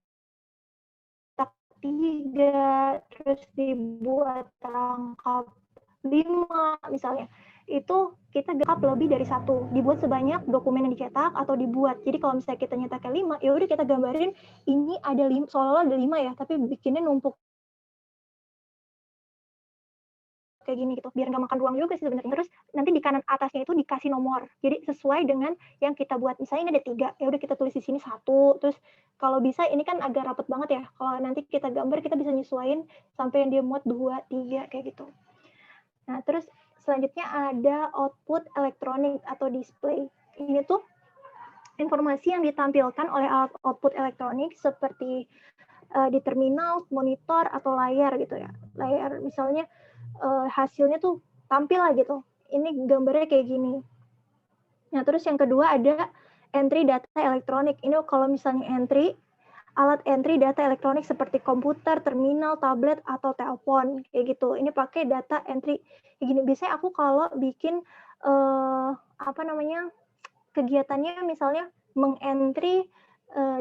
3, terus dibuat rangkap 5 misalnya, itu kita gakap lebih dari 1, dibuat sebanyak dokumen yang dicetak atau dibuat. Jadi kalau misalnya kita nyetaknya 5, ya udah kita gambarin ini ada 5, seolah-olah ada 5 ya, tapi bikinnya numpuk kayak gini gitu, biar nggak makan ruang juga sih sebenarnya. Terus nanti di kanan atasnya itu dikasih nomor, jadi sesuai dengan yang kita buat. Misalnya ini ada 3, ya udah kita tulis di sini 1, terus kalau bisa ini kan agak rapet banget ya, kalau nanti kita gambar kita bisa nyesuaiin sampai yang dia muat 2, 3 kayak gitu. Nah, terus selanjutnya ada output elektronik atau display. Ini tuh informasi yang ditampilkan oleh alat output elektronik seperti di terminal, monitor, atau layar gitu ya. Layar misalnya hasilnya tuh tampil lah gitu. Ini gambarnya kayak gini. Nah, terus yang kedua ada entry data elektronik. Ini kalau misalnya alat entry data elektronik seperti komputer, terminal, tablet, atau telepon kayak gitu. Ini pakai data entry kayak gini. Biasanya aku kalau bikin kegiatannya misalnya mengentry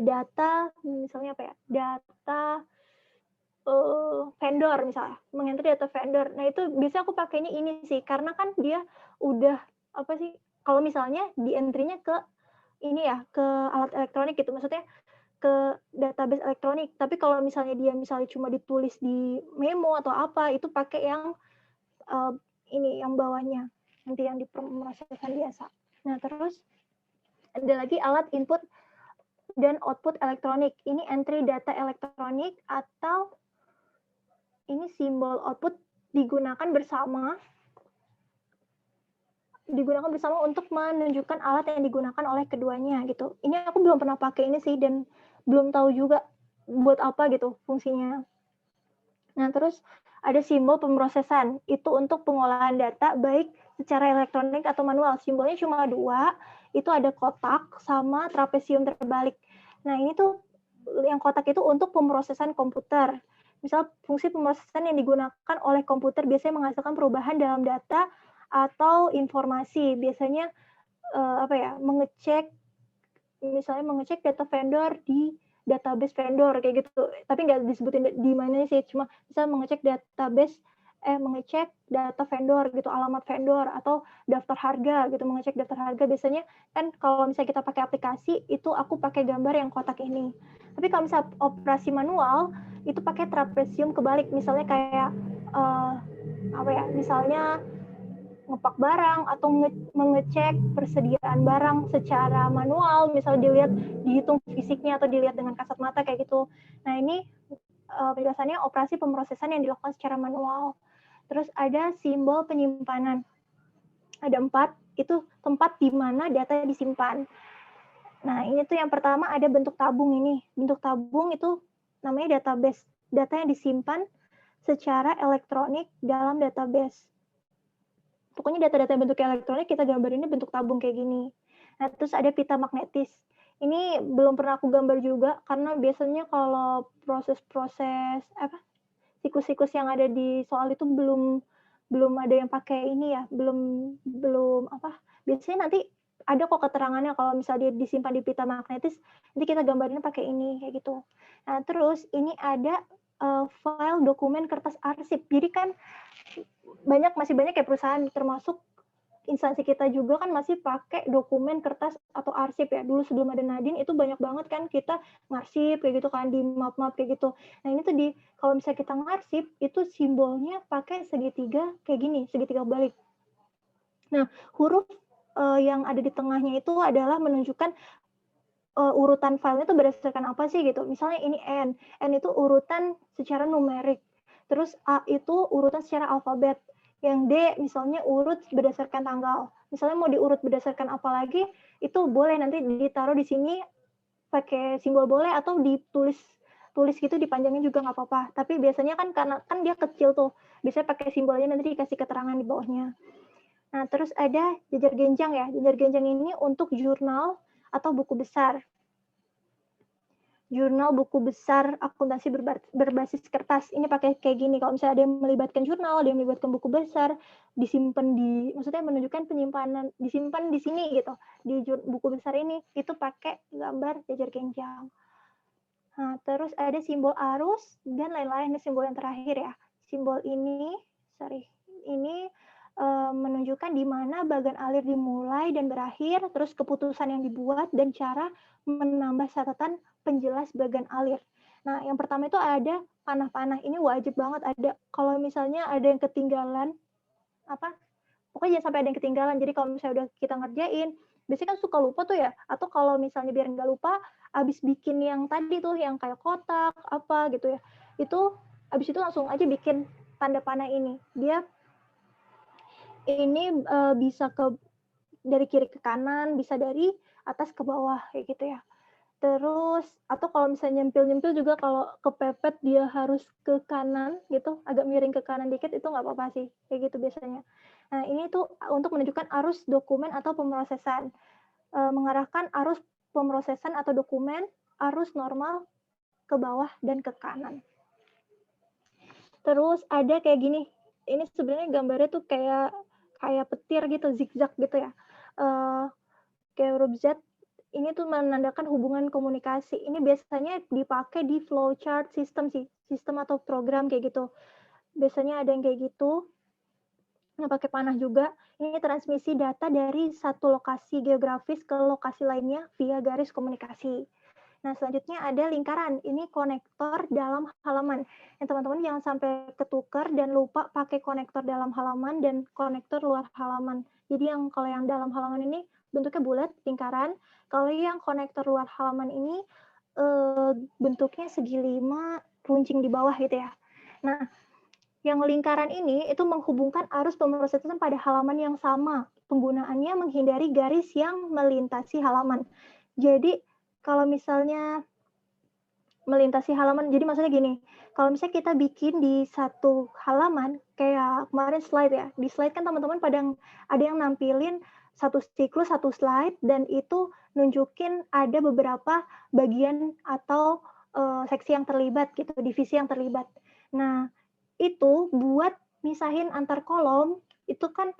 data, misalnya data vendor misalnya, mengentry data vendor. Nah, itu biasanya aku pakainya ini sih, karena kan dia udah kalau misalnya di entry-nya ke ini ya, ke alat elektronik gitu, maksudnya ke database elektronik. Tapi kalau misalnya dia cuma ditulis di memo atau apa, itu pakai yang ini yang bawahnya, nanti yang dipromosikan biasa. Nah, terus ada lagi alat input dan output elektronik. Ini entry data elektronik atau ini simbol output digunakan bersama untuk menunjukkan alat yang digunakan oleh keduanya gitu. Ini aku belum pernah pakai ini sih, dan belum tahu juga buat apa gitu fungsinya. Nah, terus ada simbol pemrosesan. Itu untuk pengolahan data baik secara elektronik atau manual. Simbolnya cuma 2, itu ada kotak sama trapesium terbalik. Nah, ini tuh yang kotak itu untuk pemrosesan komputer. Misal fungsi pemrosesan yang digunakan oleh komputer biasanya menghasilkan perubahan dalam data atau informasi. Biasanya misalnya mengecek data vendor di database vendor kayak gitu. Tapi nggak disebutin di mana sih, cuma bisa mengecek mengecek data vendor gitu, alamat vendor atau daftar harga gitu, mengecek daftar harga. Biasanya kan kalau misalnya kita pakai aplikasi itu aku pakai gambar yang kotak ini. Tapi kalau misalnya operasi manual itu pakai trapesium kebalik, misalnya kayak misalnya ngepak barang atau mengecek persediaan barang secara manual, misalnya dihitung fisiknya atau dilihat dengan kasat mata kayak gitu. Nah ini penjelasannya operasi pemrosesan yang dilakukan secara manual. Terus ada simbol penyimpanan. Ada 4, itu tempat di mana data disimpan. Nah, ini tuh yang pertama ada bentuk tabung ini. Bentuk tabung itu namanya database. Data yang disimpan secara elektronik dalam database. Pokoknya data-data bentuk elektronik kita gambarinnya bentuk tabung kayak gini. Nah, terus ada pita magnetis. Ini belum pernah aku gambar juga karena biasanya kalau proses-proses siklus-siklus yang ada di soal itu belum ada yang pakai ini ya, belum biasanya nanti ada kok keterangannya kalau misalnya dia disimpan di pita magnetis, nanti kita gambarnya pakai ini kayak gitu. Nah, terus ini ada file dokumen kertas arsip. Jadi kan masih banyak ya perusahaan, termasuk instansi kita juga kan masih pakai dokumen kertas atau arsip ya. Dulu sebelum ada Nadine itu banyak banget kan kita ngarsip kayak gitu kan, di map-map kayak gitu. Nah ini tuh kalau misalnya kita ngarsip itu simbolnya pakai segitiga kayak gini, segitiga balik. Nah huruf yang ada di tengahnya itu adalah menunjukkan urutan filenya itu berdasarkan apa sih gitu. Misalnya ini N itu urutan secara numerik. Terus A itu urutan secara alfabet. Yang D misalnya urut berdasarkan tanggal. Misalnya mau diurut berdasarkan apa lagi, itu boleh nanti ditaruh di sini pakai simbol boleh atau ditulis gitu dipanjangin juga nggak apa-apa. Tapi biasanya karena dia kecil tuh, biasanya pakai simbolnya nanti dikasih keterangan di bawahnya. Nah, terus ada jejer genjang ya. Jejer genjang ini untuk jurnal atau buku besar. Jurnal buku besar akuntansi berbasis kertas. Ini pakai kayak gini. Kalau misalnya ada yang melibatkan jurnal, ada yang melibatkan buku besar, maksudnya menunjukkan penyimpanan, disimpan di sini gitu. Di buku besar ini, itu pakai gambar jejer genjang. Nah, terus ada simbol arus dan lain-lain. Ini simbol yang terakhir ya. Simbol ini menunjukkan di mana bagan alir dimulai dan berakhir, terus keputusan yang dibuat, dan cara menambah catatan penjelas bagan alir. Nah, yang pertama itu ada panah-panah. Ini wajib banget ada. Kalau misalnya ada yang ketinggalan, pokoknya jangan sampai ada yang ketinggalan. Jadi kalau misalnya udah kita ngerjain, biasanya kan suka lupa tuh ya. Atau kalau misalnya biar nggak lupa, abis bikin yang tadi tuh, yang kayak kotak, apa gitu ya. Abis itu langsung aja bikin tanda panah ini. Ini bisa dari kiri ke kanan, bisa dari atas ke bawah kayak gitu ya. Terus atau kalau misalnya nyempil juga, kalau kepepet dia harus ke kanan gitu, agak miring ke kanan dikit, itu nggak apa-apa sih kayak gitu biasanya. Nah ini tuh untuk menunjukkan arus dokumen atau pemrosesan, mengarahkan arus pemrosesan atau dokumen arus normal ke bawah dan ke kanan. Terus ada kayak gini, ini sebenarnya gambarnya tuh kayak petir gitu, zigzag gitu ya. Kayak huruf Z, ini tuh menandakan hubungan komunikasi. Ini biasanya dipakai di flowchart sistem sih, sistem atau program kayak gitu. Biasanya ada yang kayak gitu. Nah, pakai panah juga. Ini transmisi data dari satu lokasi geografis ke lokasi lainnya via garis komunikasi. Nah, selanjutnya ada lingkaran. Ini konektor dalam halaman. Yang teman-teman jangan sampai ketukar dan lupa pakai konektor dalam halaman dan konektor luar halaman. Jadi kalau yang dalam halaman ini bentuknya bulat, lingkaran. Kalau yang konektor luar halaman ini bentuknya segi 5, runcing di bawah gitu ya. Nah, yang lingkaran ini itu menghubungkan arus pemrosesan pada halaman yang sama. Penggunaannya menghindari garis yang melintasi halaman. Jadi kalau misalnya melintasi halaman, jadi maksudnya gini, kalau misalnya kita bikin di satu halaman, kayak kemarin slide ya, di slide kan teman-teman ada yang nampilin satu siklus, satu slide, dan itu nunjukin ada beberapa bagian atau seksi yang terlibat gitu, divisi yang terlibat. Nah, itu buat misahin antar kolom, itu kan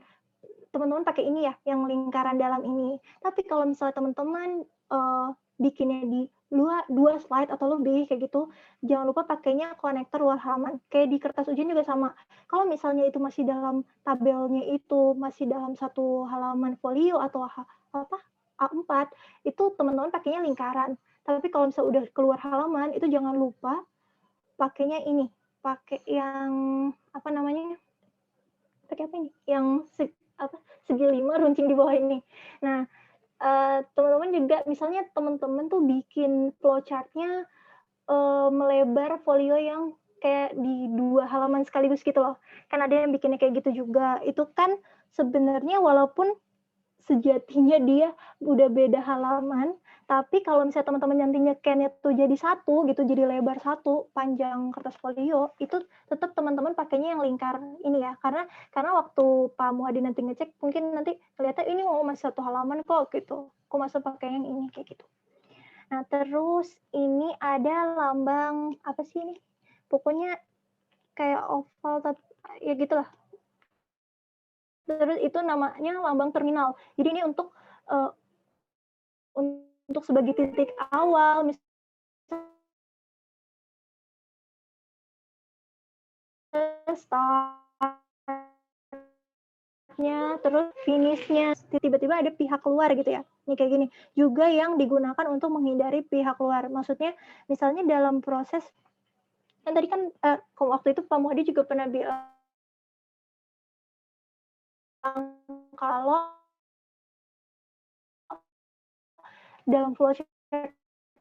teman-teman pakai ini ya, yang lingkaran dalam ini. Tapi kalau misalnya teman-teman bikinnya di dua slide atau lebih kayak gitu, jangan lupa pakainya konektor luar halaman. Kayak di kertas ujian juga sama. Kalau misalnya itu masih dalam tabelnya itu masih dalam satu halaman folio atau A4, itu teman-teman pakainya lingkaran. Tapi kalau misalnya udah keluar halaman, itu jangan lupa pakainya ini, pakai yang apa namanya? Pakai apa ini? Yang segi 5 runcing di bawah ini. Nah, teman-teman juga misalnya teman-teman tuh bikin flowchart-nya melebar folio yang kayak di 2 halaman sekaligus gitu loh. Kan ada yang bikinnya kayak gitu juga. Itu kan sebenarnya walaupun sejatinya dia udah beda halaman, tapi kalau misalnya teman-teman nanti nyekennya tuh jadi satu gitu, jadi lebar satu panjang kertas folio, itu tetap teman-teman pakainya yang lingkar ini ya, karena waktu Pak Muhadi nanti ngecek mungkin nanti kelihatan ini masih satu halaman kok gitu, kok masa pakai yang ini kayak gitu. Nah terus ini ada lambang apa sih ini? Pokoknya kayak oval tapi ya gitulah. Terus itu namanya lambang terminal. Jadi ini untuk sebagai titik awal, misalnya start-nya, terus finish-nya, tiba-tiba ada pihak luar gitu ya. Ini kayak gini. Juga yang digunakan untuk menghindari pihak luar. Maksudnya, misalnya dalam proses, kan tadi kan waktu itu Pak Muhadi juga pernah bilang kalau dalam flowchart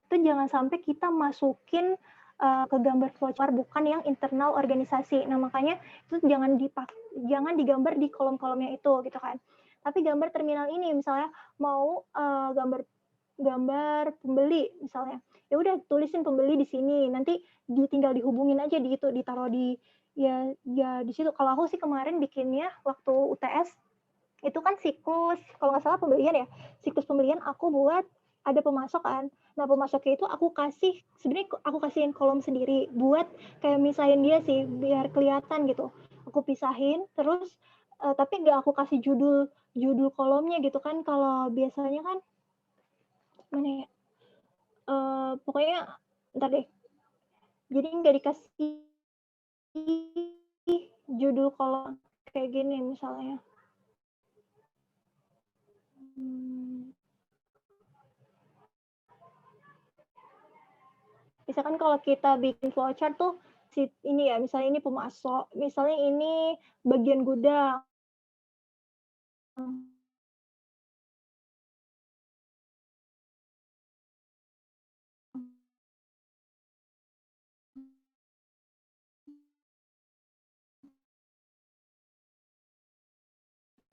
itu jangan sampai kita masukin ke gambar flowchart bukan yang internal organisasi. Nah, makanya itu jangan digambar di kolom-kolomnya itu gitu kan. Tapi gambar terminal ini misalnya mau gambar pembeli misalnya. Ya udah tulisin pembeli di sini. Nanti tinggal dihubungin aja di itu, ditaruh di ya di situ. Kalau aku sih kemarin bikinnya waktu UTS itu kan siklus, kalau nggak salah pembelian ya, siklus pembelian aku buat ada pemasokan. Nah, pemasoknya itu sebenarnya aku kasihin kolom sendiri buat kayak misahin dia sih, biar kelihatan gitu. Aku pisahin, terus tapi nggak aku kasih judul kolomnya gitu kan, kalau biasanya kan, mana ya, pokoknya, ntar deh. Jadi nggak dikasih judul kolom kayak gini misalnya. Misalkan kalau kita bikin flowchart tuh ini ya, misalnya ini pemasok, misalnya ini bagian gudang.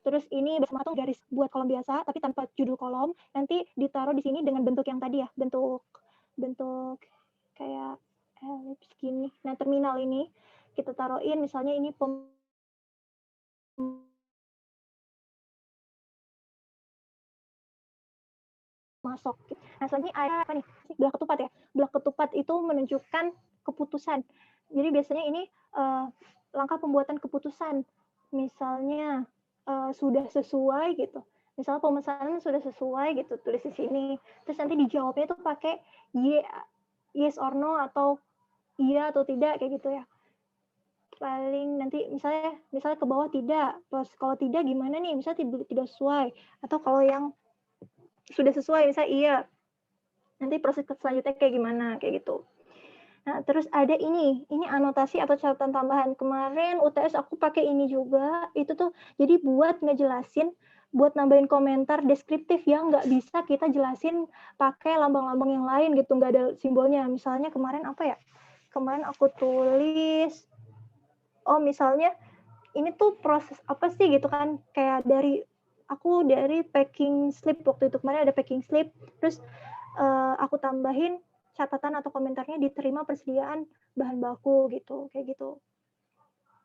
Terus ini bersama garis buat kolom biasa, tapi tanpa judul kolom, nanti ditaruh di sini dengan bentuk yang tadi ya, bentuk kayak elips gini. Nah, terminal ini kita taruhin, misalnya ini masuk. Nah, selanjutnya ada apa nih? Belah ketupat ya. Belah ketupat itu menunjukkan keputusan. Jadi biasanya ini langkah pembuatan keputusan. Misalnya sudah sesuai gitu. Misalnya pemesanan sudah sesuai gitu, tulis di sini. Terus nanti dijawabnya tuh pakai yes or no atau iya atau tidak kayak gitu ya. Paling nanti misalnya ke bawah tidak. Terus kalau tidak gimana nih? Misalnya tidak sesuai. Atau kalau yang sudah sesuai misalnya iya. Nanti proses selanjutnya kayak gimana kayak gitu. Nah, terus ada ini anotasi atau catatan tambahan. Kemarin UTS aku pakai ini juga, itu tuh jadi buat ngejelasin, buat nambahin komentar deskriptif yang nggak bisa kita jelasin pakai lambang-lambang yang lain gitu, nggak ada simbolnya. Misalnya kemarin apa ya? Kemarin aku tulis, misalnya ini tuh proses apa sih gitu kan, kayak dari packing slip waktu itu, kemarin ada packing slip, terus aku tambahin catatan atau komentarnya diterima persediaan bahan baku gitu, kayak gitu.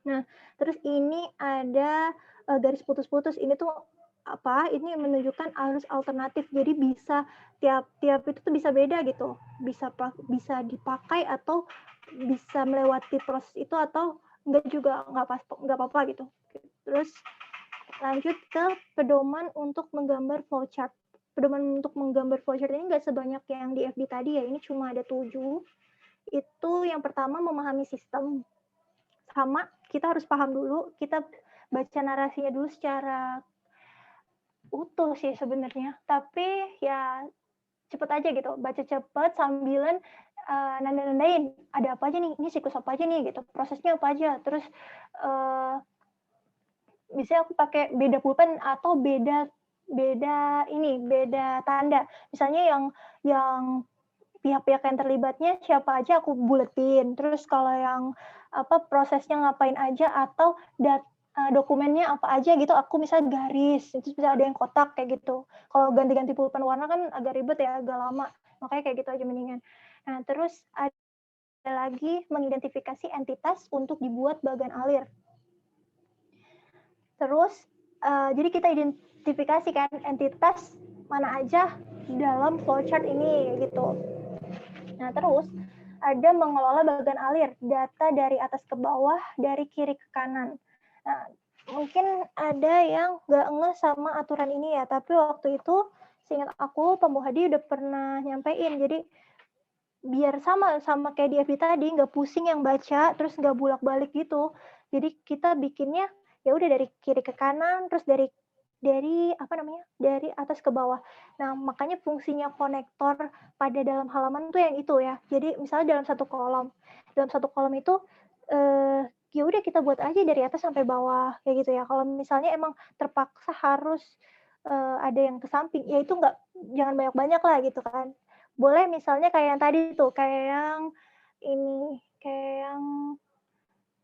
Nah, terus ini ada garis putus-putus. Ini tuh ini menunjukkan arus alternatif. Jadi bisa tiap itu tuh bisa beda gitu. Bisa dipakai atau bisa melewati proses itu atau enggak juga, enggak apa-apa gitu. Terus lanjut ke pedoman untuk menggambar flowchart. Pedoman untuk menggambar flowchart ini enggak sebanyak yang di FD tadi ya. Ini cuma ada 7. Itu yang pertama memahami sistem. Sama kita harus paham dulu, kita baca narasinya dulu secara utuh sih sebenarnya, tapi ya cepet aja gitu, baca cepet sambilan nanda-nandain ada apa aja nih, ini siklus apa aja nih gitu, prosesnya apa aja, terus misalnya aku pakai beda pulpen atau beda tanda, misalnya yang pihak-pihak yang terlibatnya siapa aja aku buletin, terus kalau yang prosesnya ngapain aja atau dokumennya apa aja gitu aku misalnya garis, itu bisa ada yang kotak kayak gitu. Kalau ganti-ganti pulpen warna kan agak ribet ya, agak lama, makanya kayak gitu aja mendingan. Nah terus ada lagi mengidentifikasi entitas untuk dibuat bagan alir. Terus jadi kita identifikasikan entitas mana aja dalam flowchart ini gitu. Nah terus ada mengelola bagan alir, data dari atas ke bawah, dari kiri ke kanan. Nah, mungkin ada yang nggak ngeh sama aturan ini ya, tapi waktu itu seingat aku Pak Muhadi udah pernah nyampein, jadi biar sama kayak di FB tadi, nggak pusing yang baca, terus nggak bolak-balik gitu. Jadi kita bikinnya ya udah dari kiri ke kanan, terus dari atas ke bawah. Nah, makanya fungsinya konektor pada dalam halaman tuh yang itu ya. Jadi misalnya dalam satu kolom itu ya udah kita buat aja dari atas sampai bawah kayak gitu ya. Kalau misalnya emang terpaksa harus ada yang ke samping, ya itu jangan banyak-banyak lah gitu kan. Boleh misalnya kayak yang tadi tuh, kayak yang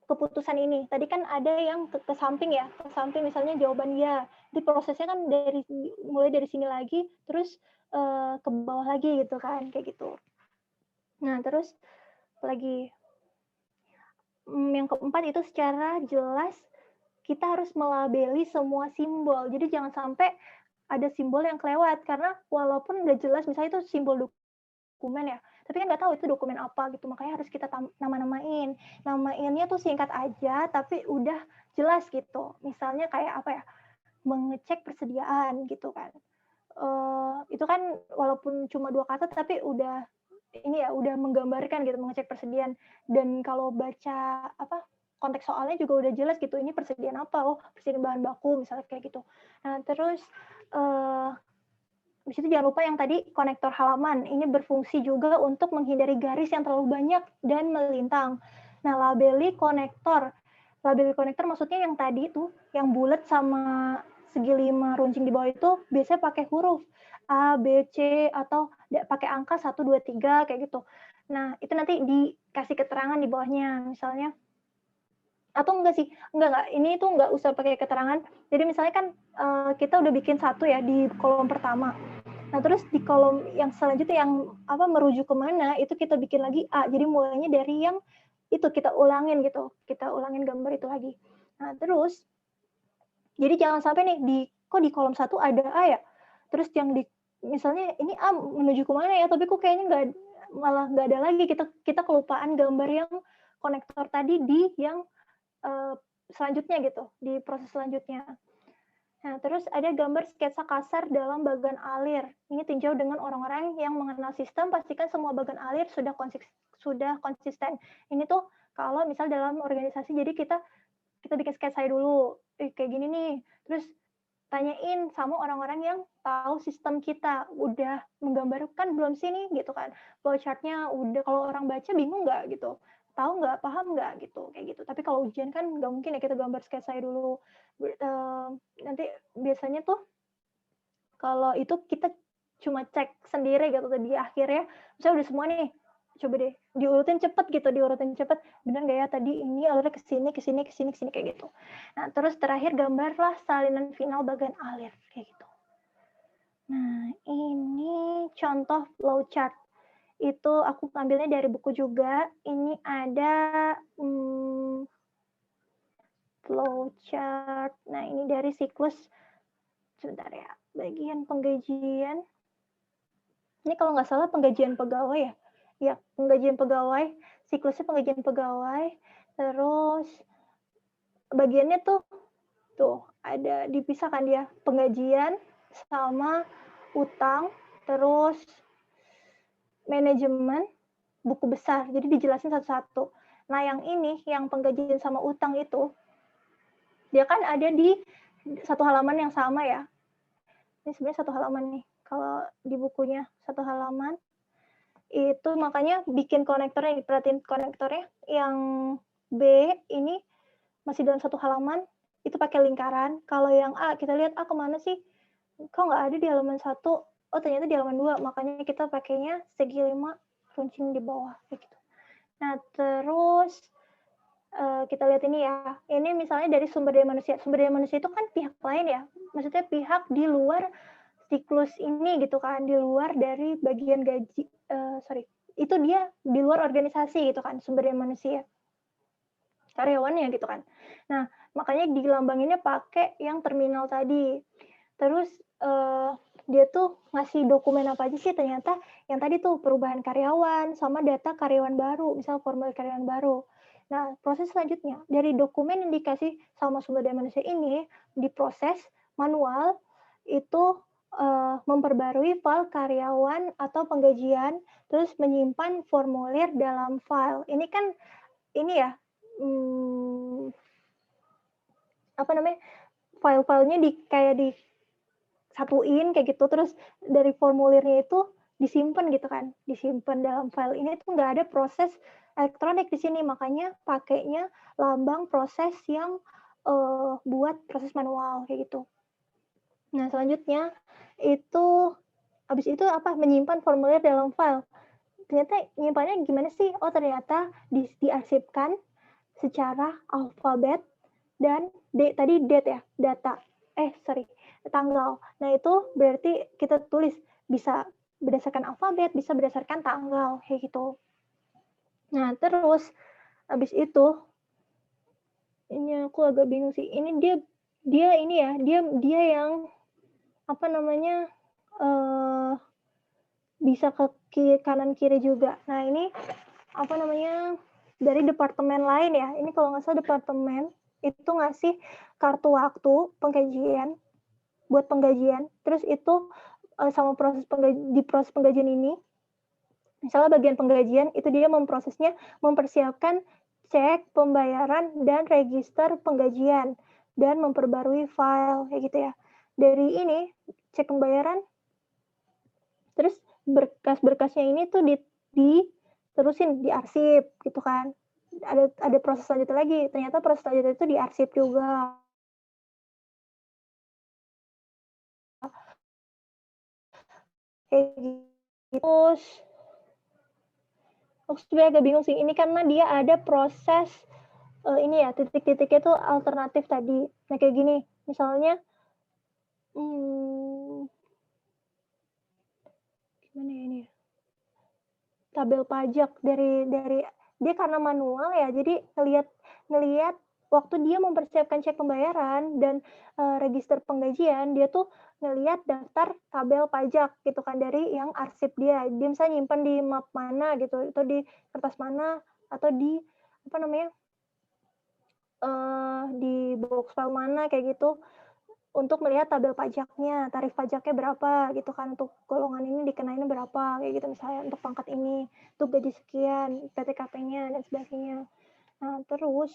keputusan ini. Tadi kan ada yang ke samping ya, ke samping misalnya jawaban ya. Di prosesnya kan mulai dari sini lagi, terus ke bawah lagi gitu kan, kayak gitu. Nah, terus lagi yang keempat itu secara jelas kita harus melabeli semua simbol. Jadi jangan sampai ada simbol yang kelewat, karena walaupun nggak jelas, misalnya itu simbol dokumen ya, tapi kan nggak tahu itu dokumen apa gitu, makanya harus kita nama-namain. Namainnya tuh singkat aja, tapi udah jelas gitu. Misalnya kayak apa ya, mengecek persediaan gitu kan. Itu kan walaupun cuma 2 kata, tapi udah menggambarkan gitu, mengecek persediaan. Dan kalau baca konteks soalnya juga udah jelas gitu, ini persediaan apa, oh persediaan bahan baku misalnya kayak gitu. Nah terus di situ jangan lupa yang tadi konektor halaman. Ini berfungsi juga untuk menghindari garis yang terlalu banyak dan melintang. Nah, labeli konektor. Labeli konektor maksudnya yang tadi tuh, yang bulat sama segi 5 runcing di bawah itu biasanya pakai huruf A, B, C, atau pakai angka 1, 2, 3, kayak gitu. Nah, itu nanti dikasih keterangan di bawahnya. Misalnya, atau enggak sih, enggak, ini tuh enggak usah pakai keterangan. Jadi misalnya kan kita udah bikin satu ya di kolom pertama. Nah, terus di kolom yang selanjutnya yang merujuk kemana, itu kita bikin lagi A. Jadi mulainya dari yang itu kita ulangin gitu. Kita ulangin gambar itu lagi. Nah, terus jadi jangan sampai nih kok di kolom 1 ada A ya. Terus yang misalnya ini A menuju kemana ya, tapi kok kayaknya malah nggak ada lagi. Kita kelupaan gambar yang konektor tadi di yang selanjutnya gitu, di proses selanjutnya. Nah, terus ada gambar sketsa kasar dalam bagan alir. Ini tinjau dengan orang-orang yang mengenal sistem, pastikan semua bagan alir sudah konsisten. Ini tuh kalau misal dalam organisasi, jadi kita bikin sketsa dulu, kayak gini nih. Terus tanyain sama orang-orang yang tahu sistem kita, udah menggambarkan belum sih nih gitu kan. Flowchart-nya udah, kalau orang baca bingung nggak gitu. Tahu nggak, paham nggak gitu, kayak gitu. Tapi kalau ujian kan nggak mungkin ya kita gambar sketsa dulu. Nanti biasanya tuh kalau itu kita cuma cek sendiri gitu di akhir ya. Misalnya udah semua nih, coba deh diurutin cepet, bener nggak ya tadi ini alurnya ke sini kayak gitu. Nah terus terakhir gambarlah salinan final bagan alir kayak gitu. Nah ini contoh flowchart. Itu aku ambilnya dari buku juga. Ini ada flowchart. Nah, ini dari siklus sebentar ya, bagian penggajian. Ini kalau nggak salah penggajian pegawai ya. Ya, penggajian pegawai, siklusnya penggajian pegawai, terus bagiannya tuh ada dipisahkan dia, penggajian sama utang, terus manajemen, buku besar. Jadi dijelasin satu-satu. Nah, yang ini, yang penggajian sama utang itu, dia kan ada di satu halaman yang sama ya. Ini sebenarnya satu halaman nih. Kalau di bukunya satu halaman, itu makanya bikin konektornya, diperhatiin konektornya. Yang B ini masih dalam satu halaman, itu pakai lingkaran. Kalau yang A, kita lihat A kemana sih? Kok nggak ada di halaman 1? Oh, ternyata di halaman 2. Makanya kita pakainya segi 5, runcing di bawah. Gitu. Nah, terus kita lihat ini ya. Ini misalnya dari sumber daya manusia. Sumber daya manusia itu kan pihak lain ya. Maksudnya pihak di luar siklus ini gitu kan, di luar dari bagian gaji, itu dia di luar organisasi gitu kan, sumber daya manusia, karyawannya gitu kan. Nah, makanya dilambanginnya pakai yang terminal tadi. Terus dia tuh ngasih dokumen apa aja sih, ternyata yang tadi tuh perubahan karyawan sama data karyawan baru, misal formulir karyawan baru. Nah, proses selanjutnya dari dokumen yang dikasih sama sumber daya manusia ini diproses manual itu memperbarui file karyawan atau penggajian, terus menyimpan formulir dalam file. Ini kan ini ya, apa namanya, file-filenya kayak disatuin kayak gitu, terus dari formulirnya itu disimpan gitu kan, disimpan dalam file ini tuh nggak ada proses elektronik di sini, makanya pakainya lambang proses yang buat proses manual kayak gitu. Nah, selanjutnya itu habis itu apa? Menyimpan formulir dalam file. Ternyata nyimpannya gimana sih? Oh, ternyata diarsipkan secara alfabet dan tadi date ya, data. Tanggal. Nah, itu berarti kita tulis bisa berdasarkan alfabet, bisa berdasarkan tanggal kayak gitu. Nah, terus habis itu ini aku agak bingung sih. Ini dia ini ya, dia yang apa namanya, bisa ke kanan kiri juga. Nah, ini apa namanya, dari departemen lain ya. Ini kalau nggak salah departemen itu ngasih kartu waktu penggajian buat penggajian. Terus itu sama di proses penggajian ini, misalnya bagian penggajian itu dia memprosesnya, mempersiapkan cek pembayaran dan register penggajian dan memperbarui file kayak gitu ya. Dari ini cek pembayaran, terus berkas-berkasnya ini tuh diterusin diarsip gitu kan. Ada proses selanjutnya lagi. Ternyata proses selanjutnya itu diarsip juga. Kayak gitu. Terus aku sebenarnya agak bingung sih. Ini karena dia ada proses ini ya, titik-titiknya itu alternatif tadi. Nah, kayak gini. Misalnya gimana ya ini ya? Tabel pajak dari dia karena manual ya, jadi ngelihat waktu dia mempersiapkan cek pembayaran dan register penggajian, dia tuh ngelihat daftar tabel pajak gitu kan dari yang arsip dia. Dia misalnya nyimpan di map mana gitu, atau di kertas mana, atau di apa namanya, di box file mana kayak gitu, untuk melihat tabel pajaknya, tarif pajaknya berapa gitu kan, untuk golongan ini dikenainnya berapa kayak gitu, misalnya untuk pangkat ini, untuk gaji sekian, PTKP-nya dan sebagainya. Nah, terus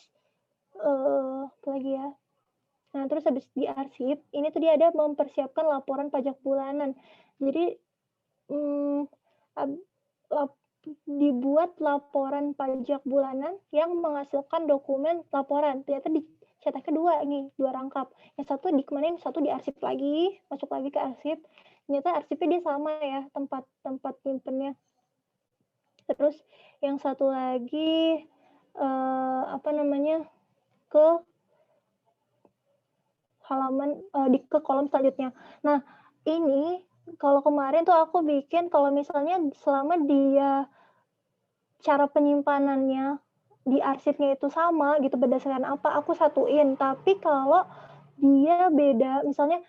apa lagi ya? Nah, terus habis diarsip, ini tuh dia ada mempersiapkan laporan pajak bulanan. Jadi dibuat laporan pajak bulanan yang menghasilkan dokumen laporan. Ternyata cetaknya dua rangkap. Yang satu dikemanin, satu diarsip lagi, masuk lagi ke arsip. Ternyata arsipnya dia sama ya, tempat nyimpennya. Terus yang satu lagi apa namanya, ke halaman ke kolom selanjutnya. Nah, ini kalau kemarin tuh aku bikin kalau misalnya selama dia cara penyimpanannya di arsipnya itu sama gitu berdasarkan apa, aku satuin. Tapi kalau dia beda, misalnya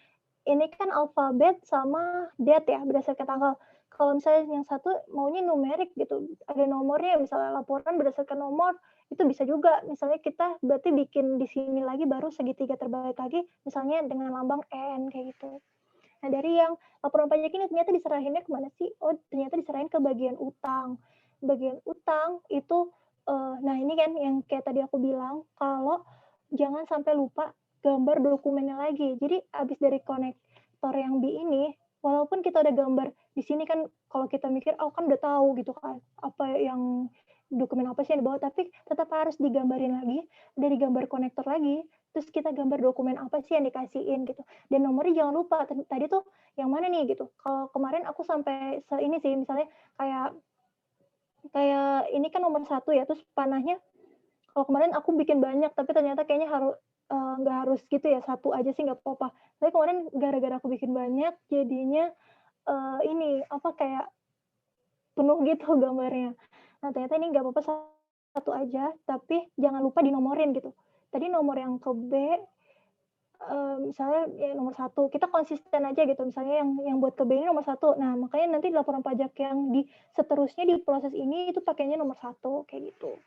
ini kan alfabet sama date ya, berdasarkan tanggal. Kalau misalnya yang satu maunya numerik gitu, ada nomornya, misalnya laporan berdasarkan nomor, itu bisa juga. Misalnya kita berarti bikin di sini lagi baru segitiga terbaik lagi, misalnya dengan lambang N kayak gitu. Nah, dari yang laporan pajak ini ternyata diserahinnya kemana sih? Oh, ternyata diserahin ke bagian utang. Bagian utang itu, nah ini kan yang kayak tadi aku bilang, kalau jangan sampai lupa gambar dokumennya lagi. Jadi abis dari konektor yang B ini, walaupun kita udah gambar di sini kan, kalau kita mikir, oh kan udah tahu gitu kan, apa yang dokumen apa sih yang dibawa, tapi tetap harus digambarin lagi, dari gambar konektor lagi, terus kita gambar dokumen apa sih yang dikasihin gitu. Dan nomornya jangan lupa, tadi tuh yang mana nih gitu. Kalau kemarin aku sampai ini sih, misalnya kayak kayak ini kan nomor 1 ya, terus panahnya kalau kemarin aku bikin banyak, tapi ternyata kayaknya nggak harus gitu ya, 1 aja sih nggak apa-apa. Tapi kemarin gara-gara aku bikin banyak, jadinya ini apa kayak penuh gitu gambarnya. Nah ternyata ini nggak apa-apa 1 aja, tapi jangan lupa dinomorin gitu. Tadi nomor yang ke B, misalnya ya nomor 1, kita konsisten aja gitu, misalnya yang buat ke B ini nomor 1. Nah makanya nanti laporan pajak yang di seterusnya di proses ini itu pakainya nomor 1 kayak gitu.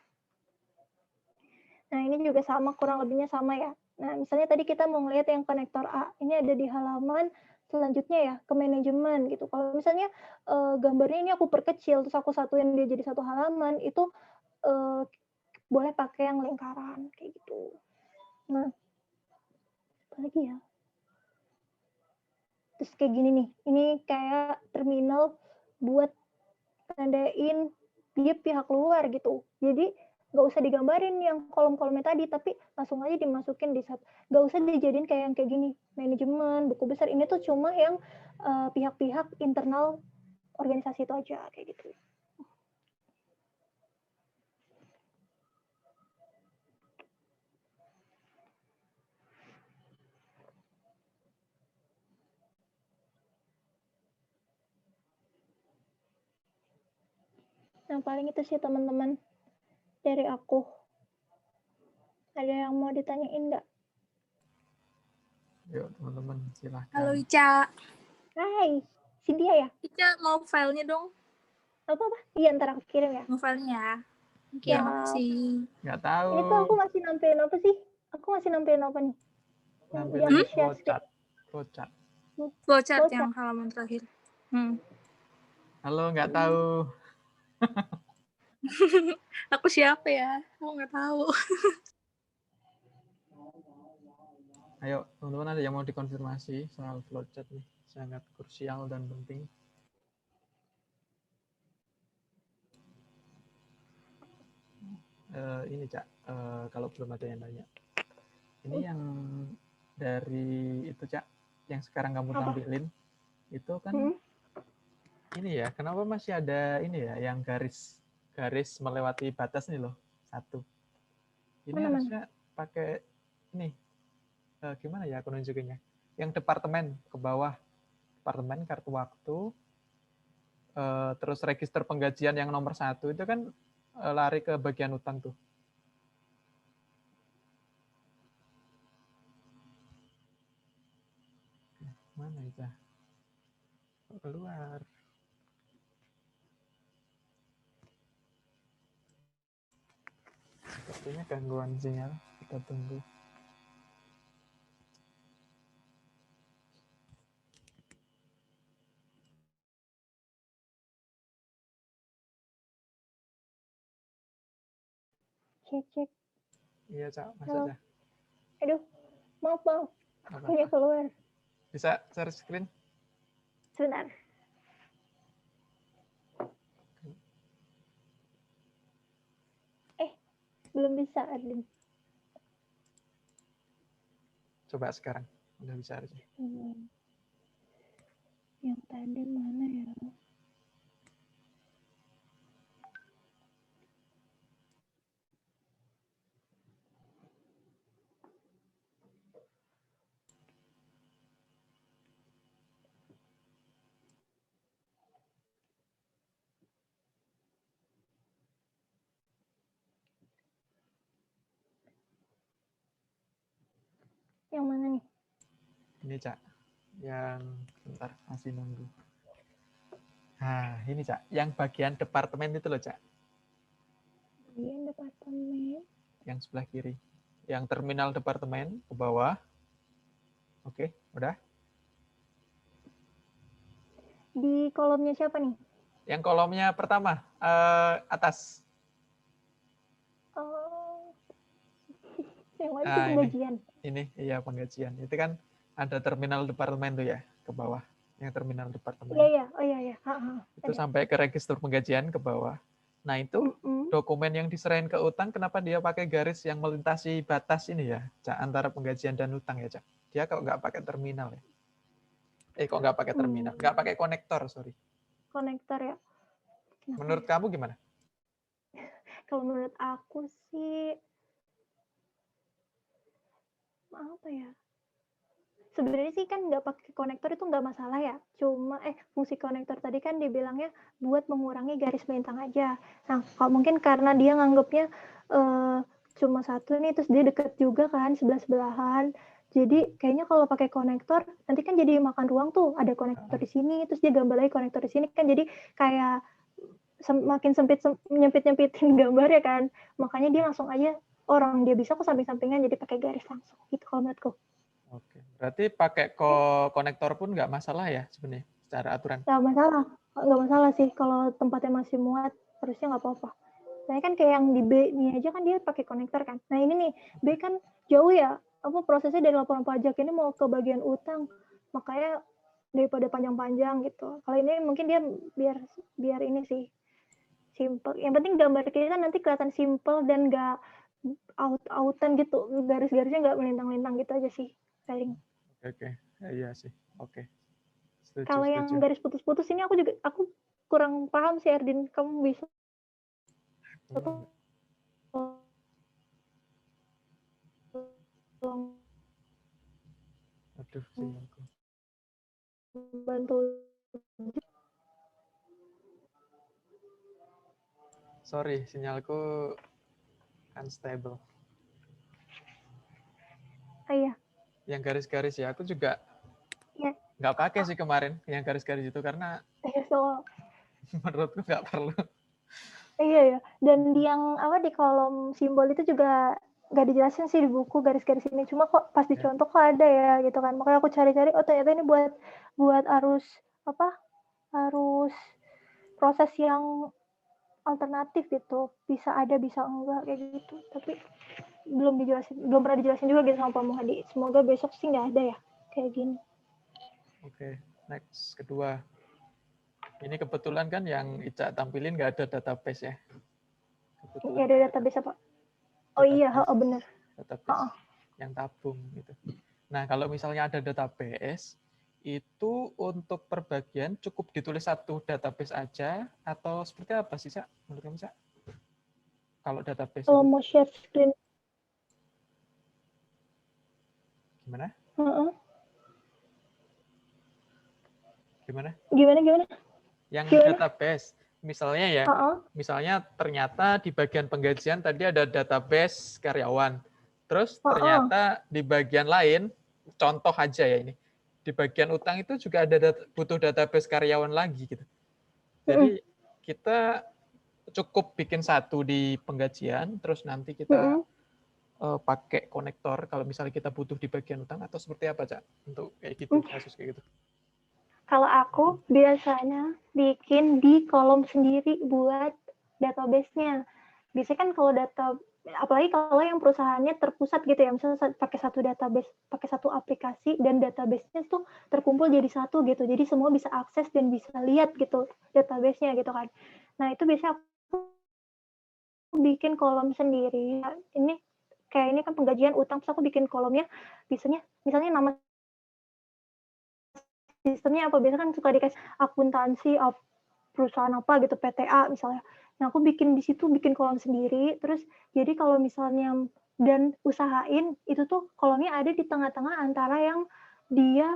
Nah ini juga sama, kurang lebihnya sama ya. Nah misalnya tadi kita mau ngelihat yang konektor A, ini ada di halaman selanjutnya ya, ke manajemen gitu. Kalau misalnya gambarnya ini aku perkecil, terus aku satuin dia jadi 1 halaman, itu boleh pakai yang lingkaran kayak gitu. Nah, apa lagi ya? Terus kayak gini nih, ini kayak terminal buat nandain dia pihak luar gitu. Jadi nggak usah digambarin yang kolom-kolomnya tadi, tapi langsung aja dimasukin di satu. Nggak usah dijadiin kayak yang kayak gini, manajemen, buku besar. Ini tuh cuma yang pihak-pihak internal organisasi itu aja kayak gitu. Nah paling itu sih teman-teman dari aku. Ada yang mau ditanyain nggak? Yuk teman-teman silahkan. Halo Ica. Hai, Cynthia ya? Ica mau filenya dong. Apa? Iya ntar aku kirim ya. Mau filenya. Oke, Siap. makasih. Nggak tahu. Ini tuh aku masih nampilin apa sih? Aku masih nampilin apa nih? Nampilin Yang share screen. flowchart. Flowchart yang halaman terakhir. Halo, nggak tahu. Aku siapa ya? Aku nggak tahu. Ayo, teman-teman ada yang mau dikonfirmasi soal flowchart nih. Sangat krusial dan penting. Ini, Cak, kalau belum ada yang nanya. Ini yang dari itu, Cak, yang sekarang kamu tampilin, itu kan ini ya, kenapa masih ada ini ya, yang garis melewati batas nih loh, 1. Ini harusnya pakai ini, gimana ya aku nunjukinnya? Yang departemen ke bawah, departemen kartu waktu, terus register penggajian yang nomor 1 itu kan lari ke bagian utang tuh. Mana itu? Keluar. Sepertinya gangguan sinyal. Kita tunggu. Cek. Iya, Cak. Mas aja. Aduh, maaf. Punya keluar. Bisa share screen? Sebentar. Belum bisa, Adlin. Coba sekarang. Udah bisa harusnya. Yang tadi mana ya? Yang mana nih? Ini, Cak. Yang bentar masih nunggu. Nah, ini Cak, yang bagian departemen itu loh, Cak. Bagian departemen. Yang sebelah kiri. Yang terminal departemen ke bawah. Oke, udah. Di kolomnya siapa nih? Yang kolomnya pertama, atas. Oh, yang mana tuh Nah, penggajian? ini iya penggajian. Itu kan ada terminal departemen tuh ya, ke bawah. Yang terminal departemen. Iya, iya. Oh iya, iya. Itu Ada. sampai ke register penggajian ke bawah. Nah, itu dokumen yang diserahin ke utang, kenapa dia pakai garis yang melintasi batas ini ya, Cak, antara penggajian dan utang ya, Cak? Dia kok nggak pakai terminal ya? Kok nggak pakai terminal? Nggak pakai konektor, sorry. Konektor ya. Kenapa Menurut ya? kamu gimana? Kalau menurut aku sih, apa ya? Sebenarnya sih kan nggak pakai konektor itu nggak masalah ya. Cuma fungsi konektor tadi kan dibilangnya buat mengurangi garis melintang aja. Nah, kalau mungkin karena dia nganggapnya cuma satu nih, terus dia deket juga kan sebelah-sebelahan. Jadi kayaknya kalau pakai konektor nanti kan jadi makan ruang tuh. Ada konektor di sini, terus dia gambar lagi konektor di sini kan jadi kayak makin nyempit-nyempitin gambar ya kan. Makanya dia langsung aja orang dia bisa kok samping-sampingan jadi pakai garis langsung gitu kalau menurutku. Oke, berarti pakai konektor pun nggak masalah ya sebenarnya secara aturan? Nggak masalah sih kalau tempatnya masih muat, harusnya nggak apa-apa. Saya kan kayak yang di B ini aja kan dia pakai konektor kan. Nah ini nih B kan jauh ya, apa prosesnya dari laporan pajak ini mau ke bagian utang, makanya daripada panjang-panjang gitu. Kalau ini mungkin dia biar ini sih simple. Yang penting gambar kita nanti kelihatan simple dan nggak out-outan gitu, garis-garisnya nggak melintang-lintang gitu aja sih paling. Oke, iya sih. Oke. Setuju, Kalau yang setuju. garis putus-putus ini aku kurang paham sih Erdin, kamu bisa Aduh, sinyalku. bantu. Sorry, sinyalku unstable. Iya. Yang garis-garis ya, aku juga Ya. nggak pakai sih kemarin yang garis-garis itu karena menurutku nggak perlu. Iya ya. Dan yang di kolom simbol itu juga nggak dijelasin sih di buku garis-garis ini. Cuma kok pas dicontoh kok ada ya gitu kan. Makanya aku cari-cari. Oh ternyata ini buat arus proses yang alternatif gitu. Bisa ada, bisa enggak kayak gitu. Tapi belum pernah dijelasin juga gitu sama Pak Muhadi. Semoga besok sih nggak ada ya kayak gini. Oke, next kedua. Ini kebetulan kan yang Ica tampilin nggak ada database ya. Ini ada database apa? Oh iya, benar. Database yang tabung gitu. Nah, kalau misalnya ada database, itu untuk perbagian cukup ditulis satu database aja atau seperti apa sih, Cak? Menurut kamu, Cak? Kalau database Kalau itu mau share screen gimana? Gimana? Yang database, misalnya ya, misalnya ternyata di bagian penggajian tadi ada database karyawan. Terus ternyata di bagian lain, contoh aja ya ini, di bagian utang itu juga ada butuh database karyawan lagi gitu. Jadi kita cukup bikin satu di penggajian, terus nanti kita pakai konektor kalau misalnya kita butuh di bagian utang atau seperti apa, Cak? Untuk kayak gitu, kasus kayak gitu. Kalau aku biasanya bikin di kolom sendiri buat database-nya. Biasanya kan kalau apalagi kalau yang perusahaannya terpusat gitu ya, misalnya pakai satu database, pakai satu aplikasi dan database-nya tuh terkumpul jadi satu gitu. Jadi semua bisa akses dan bisa lihat gitu database-nya gitu kan. Nah, itu biasanya aku bikin kolom sendiri. Ini kayak ini kan penggajian utang, terus aku bikin kolomnya misalnya nama sistemnya apa, biasanya kan suka dikasih akuntansi perusahaan apa gitu, PTA misalnya. Nah, aku bikin di situ, bikin kolom sendiri, terus jadi kalau misalnya dan usahain itu tuh kolomnya ada di tengah-tengah antara yang dia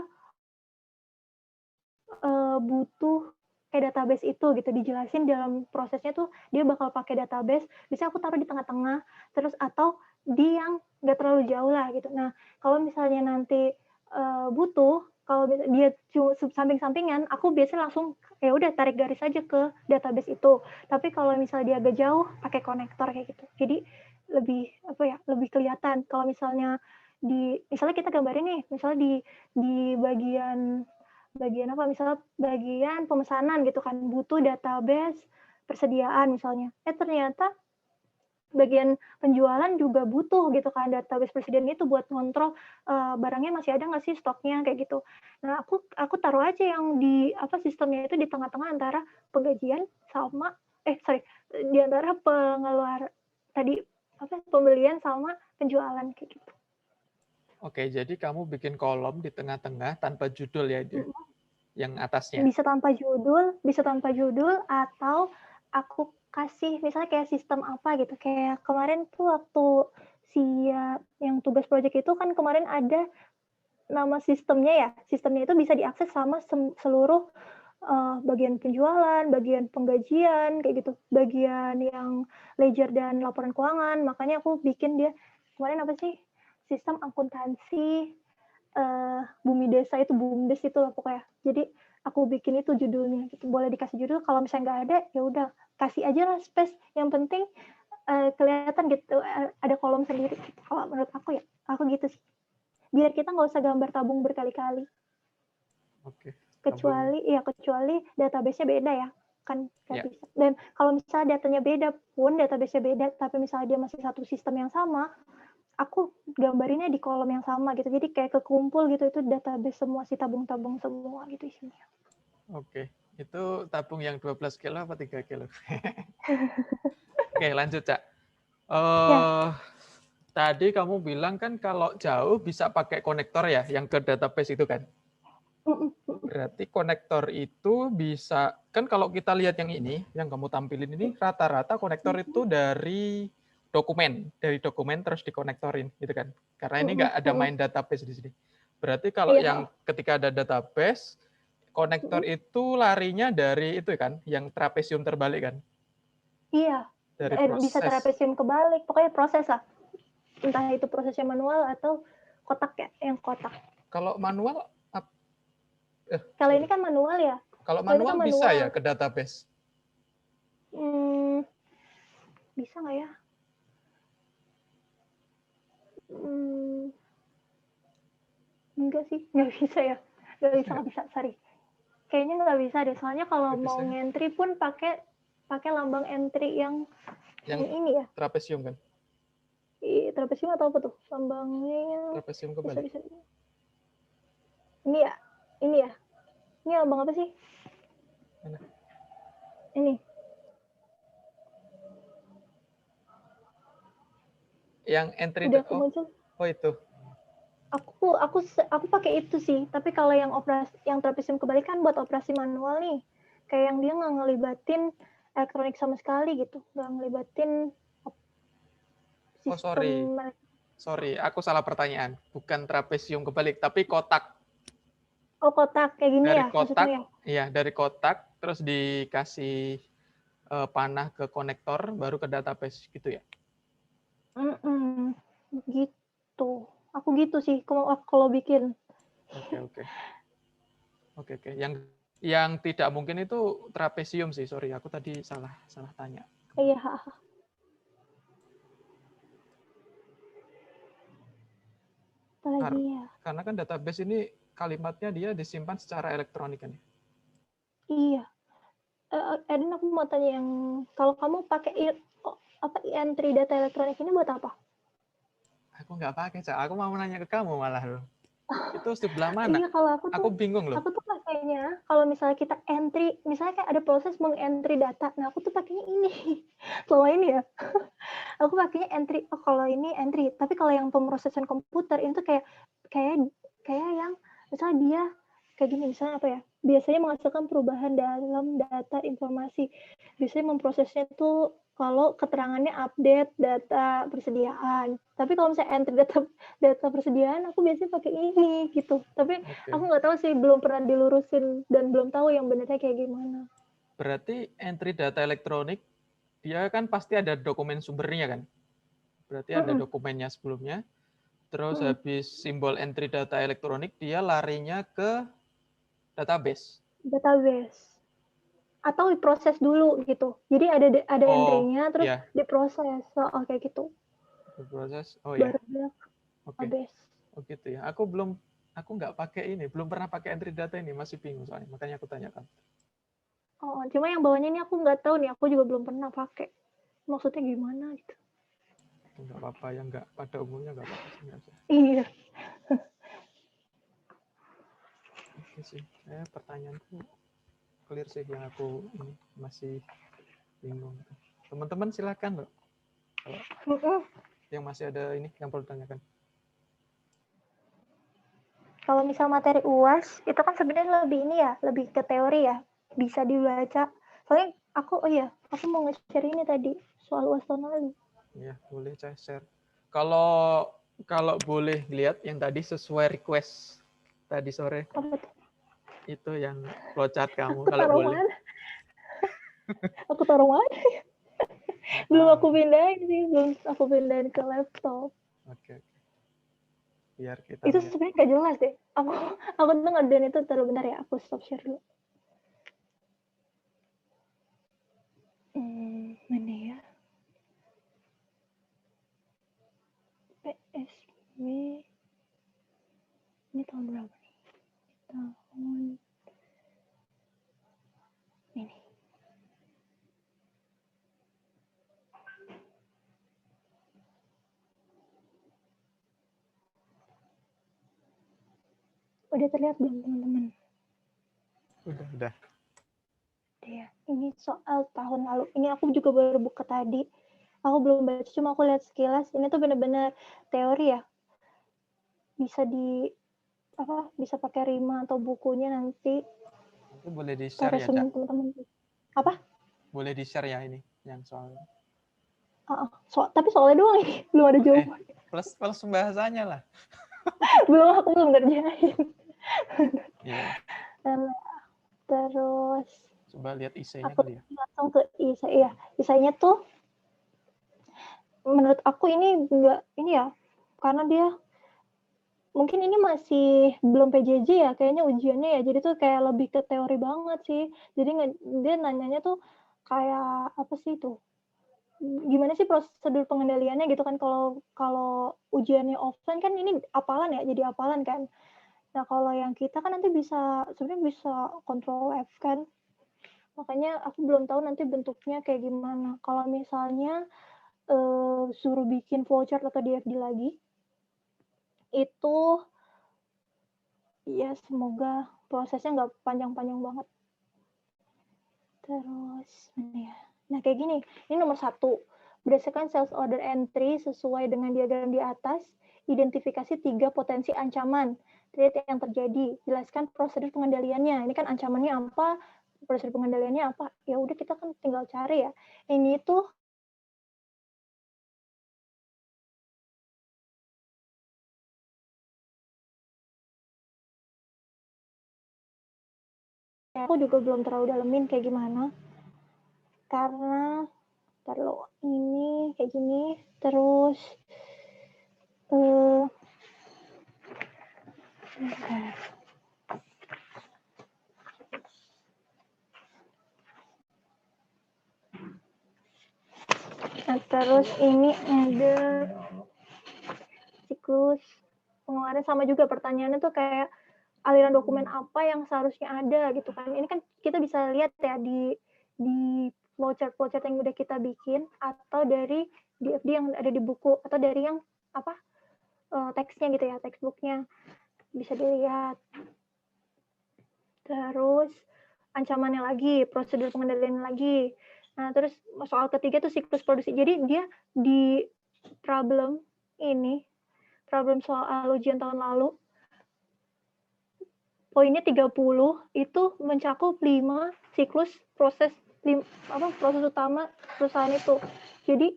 butuh kayak database itu gitu, dijelasin dalam prosesnya tuh dia bakal pakai database, bisa aku taruh di tengah-tengah, terus atau di yang nggak terlalu jauh lah gitu. Nah, kalau misalnya nanti butuh Kalau dia samping-sampingan, aku biasanya langsung ya udah tarik garis aja ke database itu. Tapi kalau misalnya dia agak jauh, pakai konektor kayak gitu. Jadi lebih lebih kelihatan. Kalau misalnya misalnya kita gambarin nih, misalnya di bagian apa? Misalnya bagian pemesanan gitu kan, butuh database persediaan misalnya. Ternyata bagian penjualan juga butuh gitu kan database persediaan itu buat ngontrol barangnya masih ada nggak sih stoknya kayak gitu. Nah aku taruh aja yang di sistemnya itu di tengah-tengah antara penggajian sama di antara pembelian sama penjualan kayak gitu. Oke, jadi kamu bikin kolom di tengah-tengah tanpa judul ya dia, yang atasnya. Bisa tanpa judul atau aku kasih misalnya kayak sistem apa gitu. Kayak kemarin tuh waktu yang tugas project itu kan kemarin ada nama sistemnya ya. Sistemnya itu bisa diakses sama seluruh bagian penjualan, bagian penggajian kayak gitu, bagian yang ledger dan laporan keuangan. Makanya aku bikin dia kemarin apa sih? Sistem akuntansi Bumi Desa itu BUMDes itu lah pokoknya. Jadi aku bikin itu judulnya gitu. Boleh dikasih judul, kalau misalnya nggak ada ya udah kasih aja lah space. Yang penting kelihatan gitu ada kolom sendiri. Kalau menurut aku ya, aku gitu sih. Biar kita nggak usah gambar tabung berkali-kali. Oke. Kecuali database-nya beda ya, kan nggak Ya. bisa. Dan kalau misalnya datanya beda pun, database-nya beda, tapi misalnya dia masih satu sistem yang sama, aku gambarinnya di kolom yang sama gitu. Jadi kayak kekumpul gitu, itu database semua, si tabung-tabung semua gitu isinya. Oke. Itu tabung yang 12 kilo apa 3 kilo? Oke, lanjut, Cak. Tadi kamu bilang kan kalau jauh bisa pakai konektor ya, yang ke database itu kan? Berarti konektor itu bisa, kan kalau kita lihat yang ini, yang kamu tampilin ini, rata-rata konektor itu dari dokumen terus dikonektorin gitu kan. Karena ini nggak ada main database di sini. Berarti kalau yang ketika ada database, konektor itu larinya dari itu kan, yang trapesium terbalik kan? Iya. Dari Bisa proses. trapesium kebalik, pokoknya proses lah. Entah itu prosesnya manual atau kotak ya, yang kotak. Kalau manual, Kalau ini kan manual ya. kalau Kalau ini manual kan bisa manual. ya ke database? Bisa nggak ya? Enggak sih, nggak bisa ya. Nggak bisa, sorry. Kayaknya nggak bisa deh, soalnya kalau Nggak mau bisa. ngentry pun pakai lambang entry yang ini ya. Trapesium kan? Trapesium atau apa tuh? Lambangnya Trapesium kebalik. bisa. Ini ya. Ini lambang apa sih? Mana? Ini. Yang entry Udah muncul. Oh itu. Aku pakai itu sih, tapi kalau yang trapesium kebalik kan buat operasi manual nih. Kayak yang dia nggak ngelibatin elektronik sama sekali gitu, nggak ngelibatin sistem. Sorry, aku salah pertanyaan. Bukan trapesium kebalik, tapi kotak. Oh, kotak kayak gini Dari ya kotak, maksudnya? iya dari kotak, terus dikasih panah ke konektor, baru ke database gitu ya? Gitu. Aku gitu sih kalau bikin. Oke. Yang tidak mungkin itu trapesium sih. Sorry, aku tadi salah tanya. Iya. Apalagi ya. Karena kan database ini kalimatnya dia disimpan secara elektronik kan ya? Iya. Eden, aku mau tanya yang kalau kamu pakai entry data elektronik ini buat apa? Aku nggak pakai, Cak. Aku mau nanya ke kamu malah loh. Itu sebelah mana? Iya, kalau aku bingung loh. Aku tuh pakainya kalau misalnya kita entry, misalnya kayak ada proses mengentry data. Nah, aku tuh pakainya ini. Selama ini ya. Aku pakainya entry. Oh, kalau ini entry. Tapi kalau yang pemrosesan komputer itu kayak yang misalnya dia kayak gini, misalnya apa ya? Biasanya menghasilkan perubahan dalam data informasi. Biasanya memprosesnya tuh kalau keterangannya update data persediaan. Tapi kalau misalnya entry data persediaan, aku biasanya pakai ini gitu. Tapi aku nggak tahu sih, belum pernah dilurusin dan belum tahu yang benernya kayak gimana. Berarti entry data elektronik, dia kan pasti ada dokumen sumbernya kan? Berarti ada dokumennya sebelumnya. terus Mm-mm. habis simbol entry data elektronik, dia larinya ke database. Database. Atau diproses dulu gitu. Jadi ada Oh, entry-nya terus ya, diproses. Soal kayak gitu. proses. Oh ya, Baru dia oke. database. Oh gitu ya. Aku nggak pakai ini, belum pernah pakai entry data ini, masih bingung soalnya. Makanya aku tanyakan. Oh, cuma yang bawahnya ini aku nggak tahu nih. Aku juga belum pernah pakai. Maksudnya gimana gitu. Nggak apa-apa ya, nggak pada umumnya nggak apa-apa sih. Nggak sih. Iya. Oke sih, pertanyaanku clear sih, yang aku ini masih bingung. Teman-teman silakan loh, kalau yang masih ada ini yang perlu ditanyakan. Kalau misal materi UAS, itu kan sebenarnya lebih ini ya, lebih ke teori ya. Bisa dibaca. Soalnya aku mau nge-share ini tadi, soal UAS tahun lalu. Ya, boleh saya share. Kalau boleh lihat yang tadi sesuai request tadi sore, Apa tuh? itu yang flowchart kamu, Aku kalau taruh boleh. mana? Aku taruh mana? Belum aku pindahin sih, belum aku pindahin ke laptop. Oke. Biar kita Itu lihat. sebenarnya nggak jelas deh. Aku tuh ngerjain itu, taruh bentar ya, aku stop share dulu. Mana ya? PSB ini tahun berapa nih? Tahun ini. Udah terlihat belum teman-teman? Udah. Ya, ini soal tahun lalu. Ini aku juga baru buka tadi. Aku belum baca, cuma aku lihat sekilas. Ini tuh benar-benar teori ya. Bisa pakai rima atau bukunya nanti. Itu boleh di-share ya, Resume Cak? teman-teman. Apa? Boleh di-share ya ini, yang soal. Tapi soalnya doang ini, belum ada jawaban. Plus pembahasannya lah. Aku belum ngerjain. Iya. Terus Coba lihat isainya aku kali ya. langsung ke isai. Iya, isainya tuh menurut aku ini enggak ini ya, karena dia mungkin ini masih belum PJJ ya, kayaknya ujiannya ya. Jadi tuh kayak lebih ke teori banget sih. Jadi dia nanyanya tuh kayak apa sih tuh? Gimana sih prosedur pengendaliannya gitu kan, kalau ujiannya offline kan ini hafalan ya, jadi hafalan kan. Nah, kalau yang kita kan nanti sebenarnya bisa control F kan. Makanya aku belum tahu nanti bentuknya kayak gimana. Kalau misalnya suruh bikin flowchart atau DFD lagi, itu ya semoga prosesnya nggak panjang-panjang banget. Terus mana ya? Nah kayak gini, ini nomor 1. Berdasarkan sales order entry sesuai dengan diagram di atas, identifikasi 3 potensi ancaman threat yang terjadi. Jelaskan prosedur pengendaliannya. Ini kan ancamannya apa, prosedur pengendaliannya apa. Ya udah kita kan tinggal cari ya. Ini tuh aku juga belum terlalu dalemin kayak gimana. Karena taruh ini kayak gini, terus terus ini ada siklus pengeluaran, sama juga pertanyaannya tuh kayak aliran dokumen apa yang seharusnya ada gitu kan. Ini kan kita bisa lihat ya di flowchart yang udah kita bikin, atau dari DFD yang ada di buku, atau dari yang teksnya gitu ya, textbooknya bisa dilihat. Terus ancamannya lagi, prosedur pengendalian lagi. Nah, terus soal ketiga tuh siklus produksi. Jadi dia di problem soal ujian tahun lalu, poinnya 30 itu mencakup 5 siklus proses utama perusahaan itu. Jadi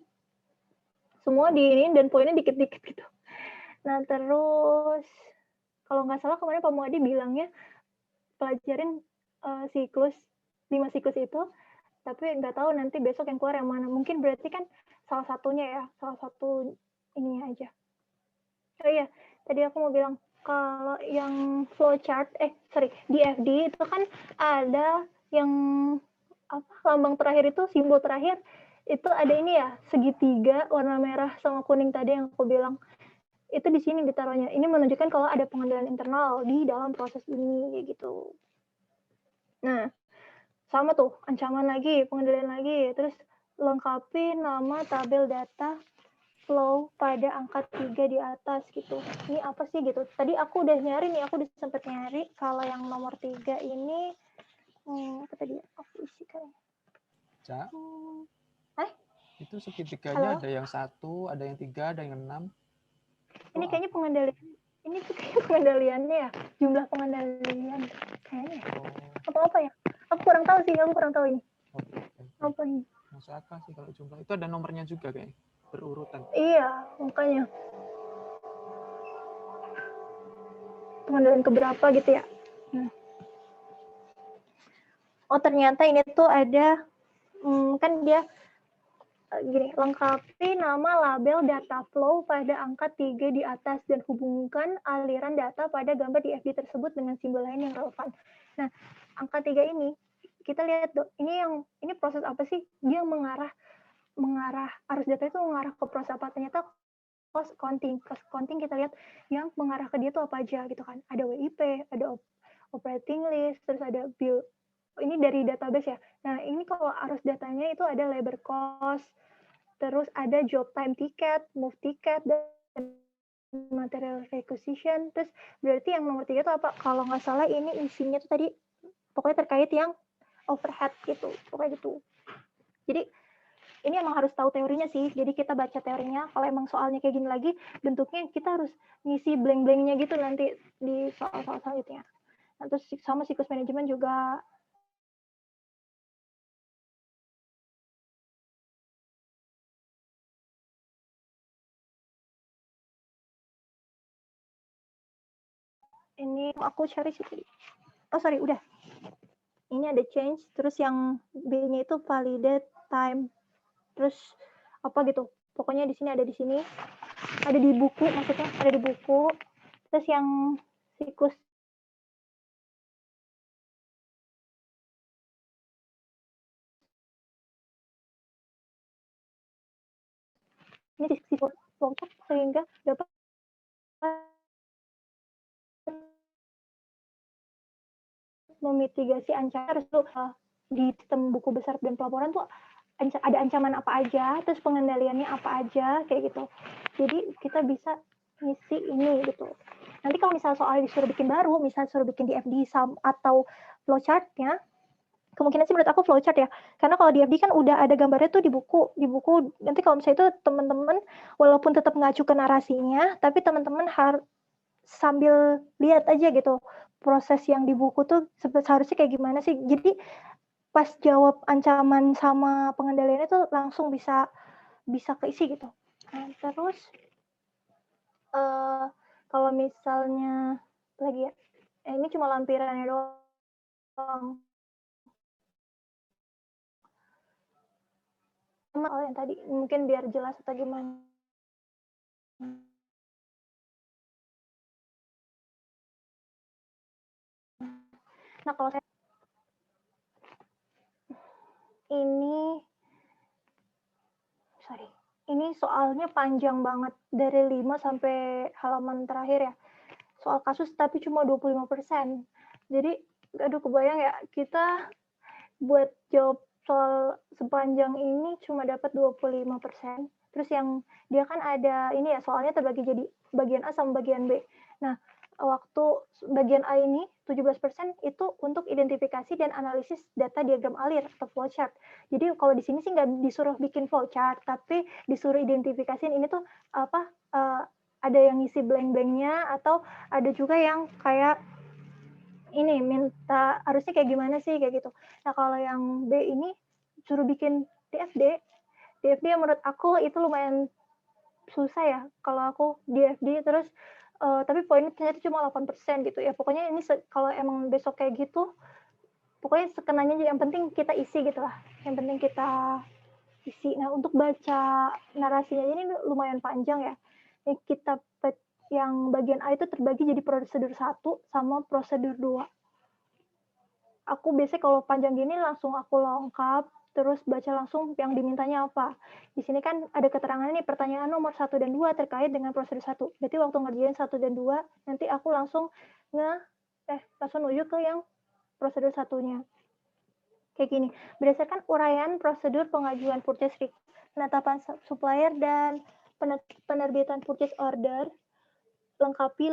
semua diinin dan poinnya dikit-dikit gitu. Nah, terus kalau nggak salah kemarin Pak Muadi bilangnya pelajarin 5 siklus itu, tapi nggak tahu nanti besok yang keluar yang mana. Mungkin berarti kan salah satunya ya, salah satu ininya aja. Oh iya, tadi aku mau bilang kalau yang flowchart, di FD itu kan ada yang lambang terakhir itu, simbol terakhir itu ada ini ya, segitiga warna merah sama kuning tadi yang aku bilang. Itu di sini ditaruhnya. Ini menunjukkan kalau ada pengendalian internal di dalam proses ini kayak gitu. Nah, sama tuh, ancaman lagi, pengendalian lagi, terus lengkapi nama tabel data flow pada angka 3 di atas gitu. Ini apa sih gitu. Tadi aku udah nyari nih, aku udah sempet nyari. Kalau yang nomor 3 ini, apa tadi aku isi kayaknya. Cak, itu Halo? segitiganya ada yang 1, ada yang 3, ada yang 6. Ini kayaknya pengendalian. Ini tuh kayaknya pengendaliannya ya. Jumlah pengendalian. Kayaknya. Apa-apa ya? Aku kurang tahu sih, ini. Oke. Apa ini? Masuk akal sih kalau jumlah. Itu ada nomornya juga kayaknya. Berurutan. Iya, makanya. Pengendalian keberapa gitu ya. Oh, ternyata ini tuh ada, kan dia gini, lengkapi nama label data flow pada angka 3 di atas dan hubungkan aliran data pada gambar di FD tersebut dengan simbol lain yang relevan. Nah, angka 3 ini kita lihat ini proses apa sih? Dia mengarah arus data itu mengarah ke proses apa? Ternyata cost counting kita lihat yang mengarah ke dia itu apa aja gitu kan. Ada WIP, ada operating list, terus ada bill. Ini dari database ya. Nah, ini kalau arus datanya itu ada labor cost, terus ada job time ticket, move ticket, dan material requisition. Terus berarti yang nomor 3 itu apa? Kalau nggak salah ini isinya tuh tadi pokoknya terkait yang overhead gitu, pokoknya gitu. Jadi ini emang harus tahu teorinya sih. Jadi kita baca teorinya. Kalau emang soalnya kayak gini lagi, bentuknya kita harus ngisi blank-blanknya gitu nanti di soal-soal selanjutnya. Nah, terus sama siklus manajemen juga. Ini aku cari sih tadi. Oh sorry, udah. Ini ada change, terus yang B-nya itu validate time. Terus apa gitu. Pokoknya di sini. Ada di buku, maksudnya ada di buku. Terus yang siklus ini siklus flowchart sehingga dapat memitigasi ancaman tuh di sistem buku besar dan pelaporan tuh ada ancaman apa aja, terus pengendaliannya apa aja kayak gitu. Jadi kita bisa ngisi ini gitu. Nanti kalau misal soal disuruh bikin baru, misal suruh bikin di FD atau flowchart-nya, kemungkinan sih menurut aku flowchart ya. Karena kalau di FD kan udah ada gambarnya tuh di buku. Nanti kalau misalnya itu teman-teman walaupun tetap ngacu ke narasinya, tapi teman-teman harus sambil lihat aja gitu proses yang di buku tuh seharusnya kayak gimana sih. Jadi pas jawab ancaman sama pengendaliannya tuh langsung bisa keisi gitu. Nah, terus kalau misalnya lagi ya, ini cuma lampirannya doang. Oh yang tadi mungkin biar jelas atau gimana. Nah kalau saya ini soalnya panjang banget dari 5 sampai halaman terakhir ya. Soal kasus tapi cuma 25%. Jadi aduh kebayang ya kita buat jawab soal sepanjang ini cuma dapat 25%. Terus yang dia kan ada ini ya soalnya terbagi jadi bagian A sama bagian B. Nah, waktu bagian A ini 17% itu untuk identifikasi dan analisis data diagram alir atau flowchart. Jadi kalau di sini sih nggak disuruh bikin flowchart, tapi disuruh identifikasiin ini tuh apa ada yang ngisi blank-blanknya atau ada juga yang kayak ini minta harusnya kayak gimana sih kayak gitu. Nah kalau yang B ini suruh bikin DFD yang menurut aku itu lumayan susah ya kalau aku DFD terus tapi poinnya ternyata cuma 8% gitu ya. Pokoknya ini kalau emang besok kayak gitu pokoknya sekenanya yang penting kita isi gitu lah. Yang penting kita isi. Nah untuk baca narasinya ini lumayan panjang ya. Ini kita yang bagian A itu terbagi jadi prosedur 1 sama prosedur 2. Aku biasanya kalau panjang gini langsung aku lengkap, terus baca langsung yang dimintanya apa. Di sini kan ada keterangan nih, pertanyaan nomor 1 dan 2 terkait dengan prosedur 1. Berarti waktu ngerjain 1 dan 2, nanti aku langsung nuju ke yang prosedur 1-nya. Kayak gini, berdasarkan uraian prosedur pengajuan purchase request, penetapan supplier, dan penerbitan purchase order, lengkapi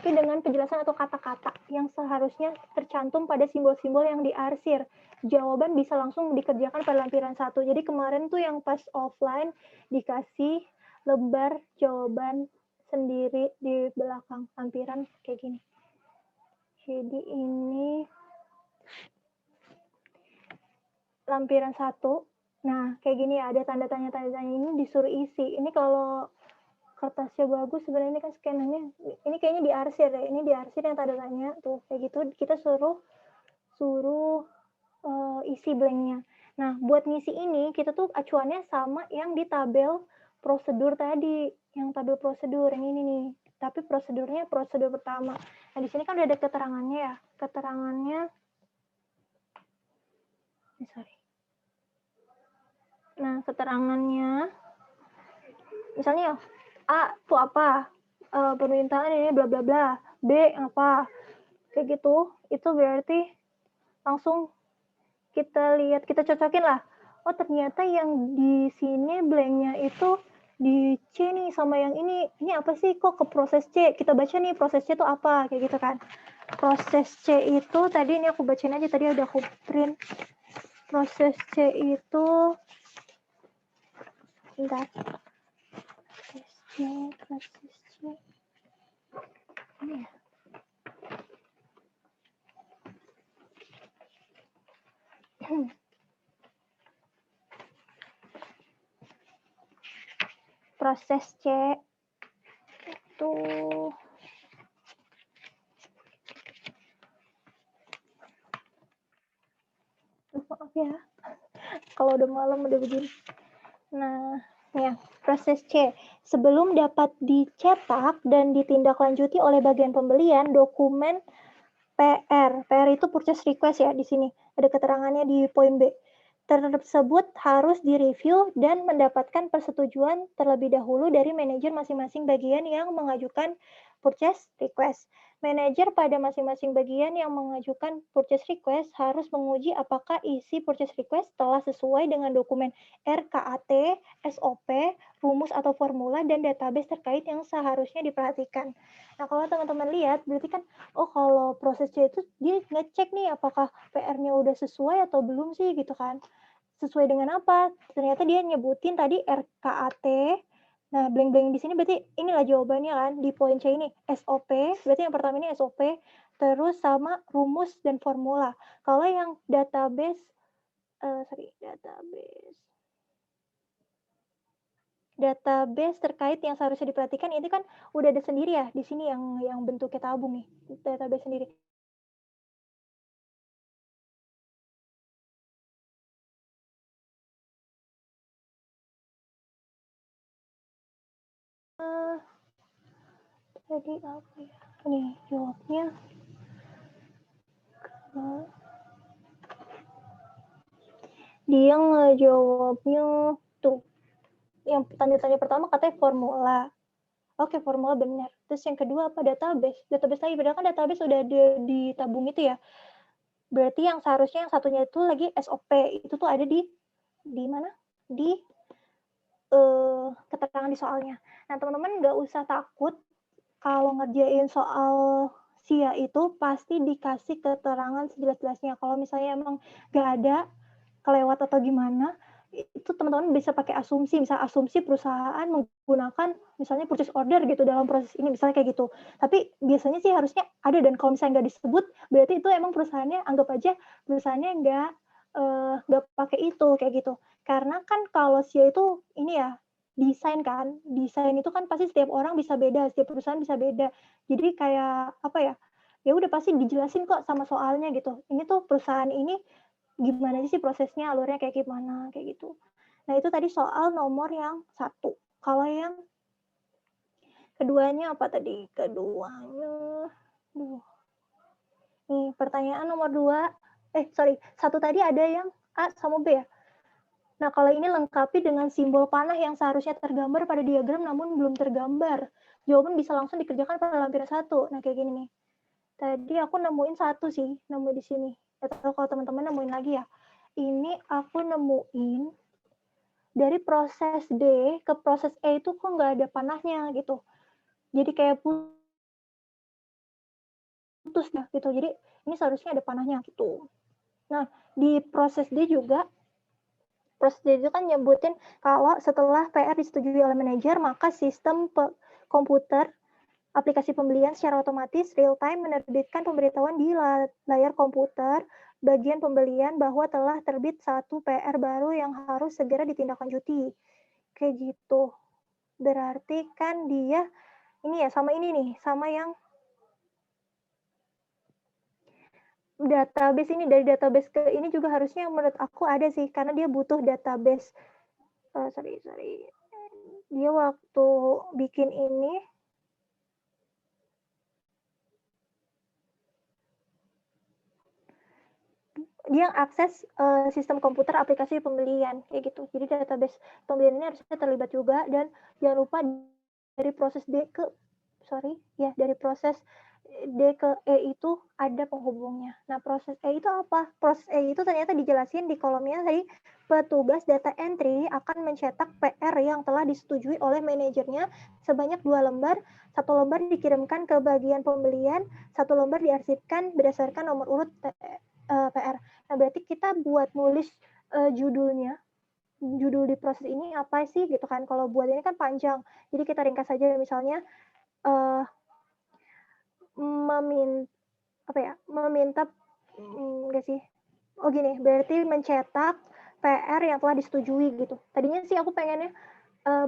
dengan penjelasan atau kata-kata yang seharusnya tercantum pada simbol-simbol yang diarsir. Jawaban bisa langsung dikerjakan pada lampiran 1. Jadi kemarin tuh yang pas offline dikasih lembar jawaban sendiri di belakang lampiran kayak gini. Jadi ini lampiran 1. Nah, kayak gini ya, ada tanda tanya ini disuruh isi. Ini kalau kertasnya bagus sebenarnya ini kan scannernya. Ini kayaknya diarsir ya. Ini diarsir yang tanda tanya tuh kayak gitu. Kita suruh isi blanknya. Nah, buat ngisi ini kita tuh acuannya sama yang di tabel prosedur tadi, yang tabel prosedur yang ini nih. Tapi prosedurnya prosedur pertama. Nah, di sini kan udah ada keterangannya ya. Keterangannya Nah, keterangannya misalnya A itu apa? Permintaan ini bla bla bla. B apa? Kayak gitu. Itu berarti langsung kita lihat, kita cocokin lah. Oh, ternyata yang di sini blanknya itu di C nih sama yang ini. Ini apa sih kok ke proses C? Kita baca nih proses C itu apa? Kayak gitu kan. Proses C itu tadi ini aku bacain aja, tadi udah aku print. Proses C itu bentar. Proses C. Ini ya. Proses C itu maaf ya kalau udah malam udah begini. Nah, ya, proses C. Sebelum dapat dicetak dan ditindaklanjuti oleh bagian pembelian, dokumen PR. PR itu purchase request ya di sini. Ada keterangannya di poin B. Tersebut harus direview dan mendapatkan persetujuan terlebih dahulu dari manajer masing-masing bagian yang mengajukan purchase request. Manajer pada masing-masing bagian yang mengajukan purchase request harus menguji apakah isi purchase request telah sesuai dengan dokumen RKAT, SOP, rumus atau formula, dan database terkait yang seharusnya diperhatikan. Nah, kalau teman-teman lihat, berarti kan, oh kalau proses C itu dia ngecek nih apakah PR-nya udah sesuai atau belum sih gitu kan. Sesuai dengan apa? Ternyata dia nyebutin tadi RKAT. Nah, blank-blank di sini berarti inilah jawabannya kan. Di poin C ini SOP, berarti yang pertama ini SOP, terus sama rumus dan formula. Kalau yang database, database terkait yang seharusnya diperhatikan ini kan udah ada sendiri ya di sini yang bentuknya tabung nih, database sendiri. Jadi apa ya? Nih jawabnya. Dia ngejawabnya tuh. Yang tanda-tanya pertama katanya formula. Oke, formula benar. Terus yang kedua apa? Database. Database lagi. Padahal kan database udah ada di tabung itu ya. Berarti yang seharusnya yang satunya itu lagi SOP. Itu tuh ada di mana? Di keterangan di soalnya. Nah, teman-teman nggak usah takut kalau ngerjain soal SIA itu pasti dikasih keterangan sejelas-jelasnya. Kalau misalnya emang nggak ada, kelewat atau gimana, itu teman-teman bisa pakai asumsi. Misal asumsi perusahaan menggunakan misalnya purchase order gitu dalam proses ini, misalnya kayak gitu. Tapi biasanya sih harusnya ada, dan kalau misalnya nggak disebut, berarti itu emang perusahaannya, anggap aja perusahaannya nggak pakai itu, kayak gitu. Karena kan kalau SIA itu ini ya, desain kan, desain itu kan pasti setiap orang bisa beda, setiap perusahaan bisa beda. Jadi kayak apa ya, ya udah pasti dijelasin kok sama soalnya gitu. Ini tuh perusahaan ini gimana sih prosesnya, alurnya kayak gimana, kayak gitu. Nah itu tadi soal nomor yang 1. Kalau yang Keduanya apa tadi? Keduanya, nih pertanyaan nomor 2. Satu tadi ada yang A sama B ya. Nah, kalau ini lengkapi dengan simbol panah yang seharusnya tergambar pada diagram namun belum tergambar. Jawaban bisa langsung dikerjakan pada lampiran 1. Nah, kayak gini nih. Tadi aku nemuin satu sih, nemu di sini. Atau kalau teman-teman nemuin lagi ya. Ini aku nemuin dari proses D ke proses E itu kok nggak ada panahnya gitu. Jadi kayak putus ya gitu. Jadi ini seharusnya ada panahnya gitu. Nah, di proses D juga, proses D itu kan nyebutin kalau setelah PR disetujui oleh manajer, maka sistem komputer aplikasi pembelian secara otomatis real time menerbitkan pemberitahuan di layar komputer bagian pembelian bahwa telah terbit satu PR baru yang harus segera ditindaklanjuti. Kayak gitu. Berarti kan dia ini ya sama ini nih, sama yang database ini, dari database ke ini juga harusnya menurut aku ada sih, karena dia butuh database. Dia waktu bikin ini dia akses sistem komputer aplikasi pembelian kayak gitu. Jadi database pembelian ini harusnya terlibat juga, dan jangan lupa dari proses D ke E itu ada penghubungnya. Nah, proses E itu apa? Proses E itu ternyata dijelasin di kolomnya tadi, petugas data entry akan mencetak PR yang telah disetujui oleh manajernya sebanyak 2 lembar. 1 lembar dikirimkan ke bagian pembelian, 1 lembar diarsipkan berdasarkan nomor urut PR. Nah, berarti kita buat nulis judul di proses ini apa sih gitu kan. Kalau buat ini kan panjang. Jadi kita ringkas saja, misalnya berarti mencetak PR yang telah disetujui gitu. Tadinya sih aku pengennya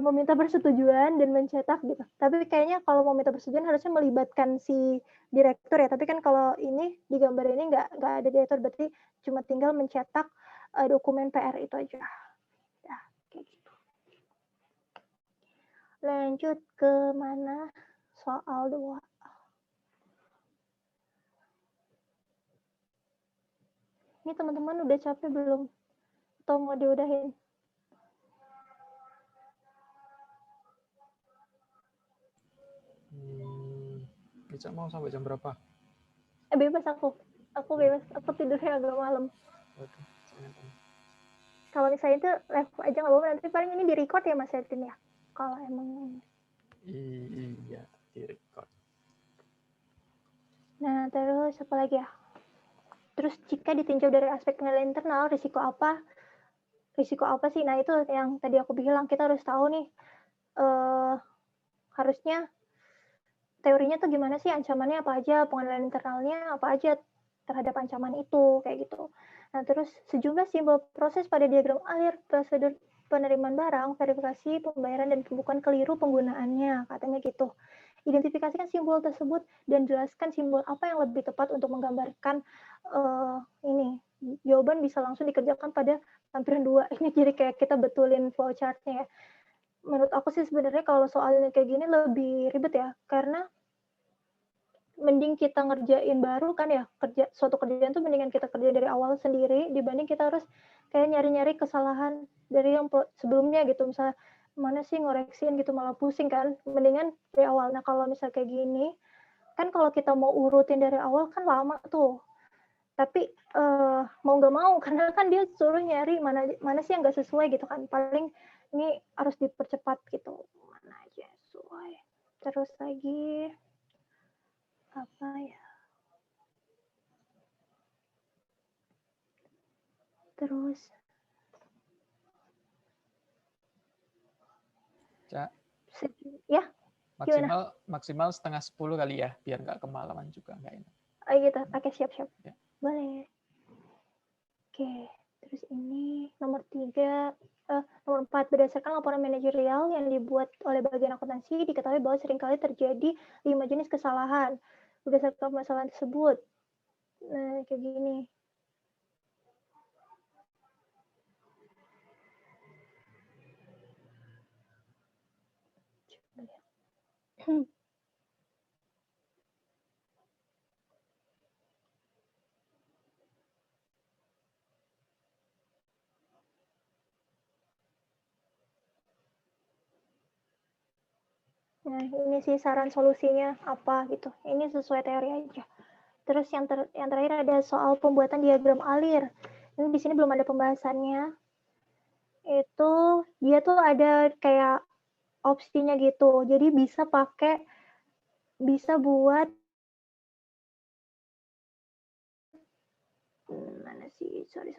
meminta persetujuan dan mencetak gitu. Tapi kayaknya kalau mau minta persetujuan harusnya melibatkan si direktur ya. Tapi kan kalau ini di gambar ini nggak ada direktur, berarti cuma tinggal mencetak dokumen PR itu aja. Ya, kayak gitu. Lanjut ke mana? Soal 2. Ini teman-teman udah capek belum? Atau mau diudahin? Ica mau sampai jam berapa? Bebas aku bebas. Aku tidurnya agak malam. Oke. Kalau misalnya itu live aja nggak apa-apa, nanti paling ini di record ya Mas Edwin ya. Kalau emang. Iya, di record. Nah, terus apa lagi ya? Terus jika ditinjau dari aspek nilai internal, risiko apa sih? Nah, itu yang tadi aku bilang, kita harus tahu nih, harusnya teorinya tuh gimana sih, ancamannya apa aja, pengendalian internalnya apa aja terhadap ancaman itu, kayak gitu. Nah, terus sejumlah simbol proses pada diagram alir prosedur penerimaan barang, verifikasi, pembayaran, dan bukan keliru penggunaannya, katanya gitu. Identifikasikan simbol tersebut dan jelaskan simbol apa yang lebih tepat untuk menggambarkan ini. Jawaban bisa langsung dikerjakan pada lampiran 2. Ini jadi kayak kita betulin flowchart-nya ya. Menurut aku sih sebenarnya kalau soalnya kayak gini lebih ribet ya, karena mending kita ngerjain baru kan ya, suatu kerjaan tuh mendingan kita kerjain dari awal sendiri dibanding kita harus kayak nyari-nyari kesalahan dari yang sebelumnya gitu. Misalnya mana sih ngoreksin gitu, malah pusing kan, mendingan dari awal. Nah, kalau misalnya kayak gini kan, kalau kita mau urutin dari awal kan lama tuh, tapi mau nggak mau karena kan dia suruh nyari mana sih yang nggak sesuai gitu kan, paling ini harus dipercepat gitu, mana aja sesuai. Terus lagi apa ya, terus Cak, ya maksimal setengah 10 kali ya, biar nggak kemalaman juga, nggak enak. gitu. Oke, siap Ya. Boleh. Oke, terus ini nomor 4, berdasarkan laporan manajerial yang dibuat oleh bagian akuntansi, diketahui bahwa seringkali terjadi 5 jenis kesalahan berdasarkan permasalahan tersebut. Nah, kayak gini. Nah, ini sih saran solusinya apa gitu. Ini sesuai teori aja. Terus yang terakhir ada soal pembuatan diagram alir. Ini di sini belum ada pembahasannya. Itu dia tuh ada kayak opsinya gitu. Jadi bisa buat mana sih? Sorry.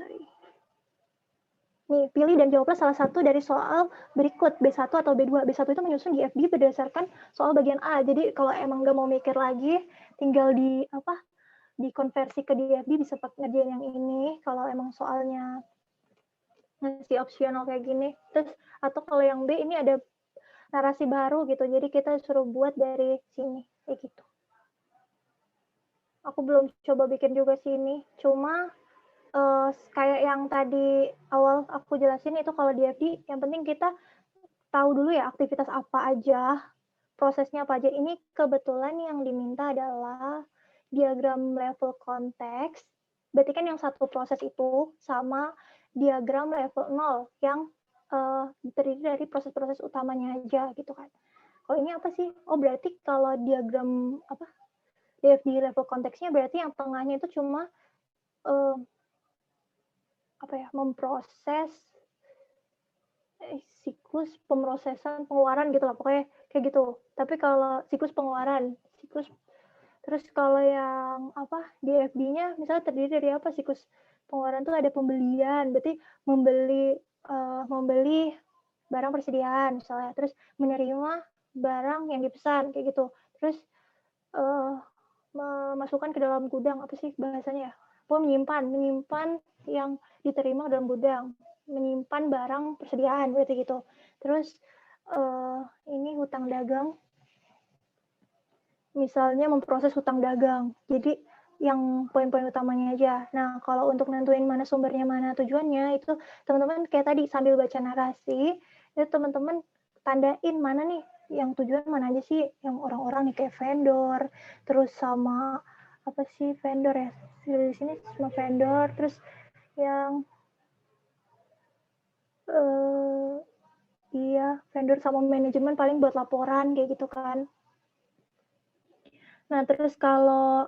Nih, pilih dan jawablah salah satu dari soal berikut, B1 atau B2. B1 itu menyusun di FD berdasarkan soal bagian A. Jadi kalau emang nggak mau mikir lagi, tinggal dikonversi ke DFD, bisa ngerjain yang ini. Kalau emang soalnya ngasih opsional kayak gini. Terus atau kalau yang B ini ada narasi baru gitu. Jadi kita suruh buat dari sini kayak gitu. Aku belum coba bikin juga sini. Cuma kayak yang tadi awal aku jelasin itu kalau di FD yang penting kita tahu dulu ya aktivitas apa aja, prosesnya apa aja. Ini kebetulan yang diminta adalah diagram level konteks. Berarti kan yang satu proses itu sama diagram level 0 yang terdiri dari proses-proses utamanya aja gitu kan. Kalau ini apa sih? Oh berarti kalau diagram DFD level konteksnya berarti yang tengahnya itu cuma memproses siklus pemrosesan pengeluaran gitu lah, pokoknya kayak gitu. Tapi kalau siklus pengeluaran, terus kalau yang DFD-nya misalnya terdiri dari apa? Siklus pengeluaran tuh ada pembelian, berarti membeli barang persediaan misalnya, terus menerima barang yang dipesan kayak gitu, terus memasukkan ke dalam gudang, apa sih bahasanya ya? Menyimpan yang diterima dalam gudang, menyimpan barang persediaan berarti gitu. Terus ini hutang dagang, misalnya memproses hutang dagang. Jadi yang poin-poin utamanya aja. Nah, kalau untuk nentuin mana sumbernya, mana tujuannya, itu teman-teman kayak tadi sambil baca narasi, itu teman-teman tandain mana nih yang tujuan mana aja sih, yang orang-orang nih kayak vendor, terus sama apa sih vendor ya, di sini semua vendor, terus yang vendor sama manajemen paling buat laporan kayak gitu kan. Nah, terus kalau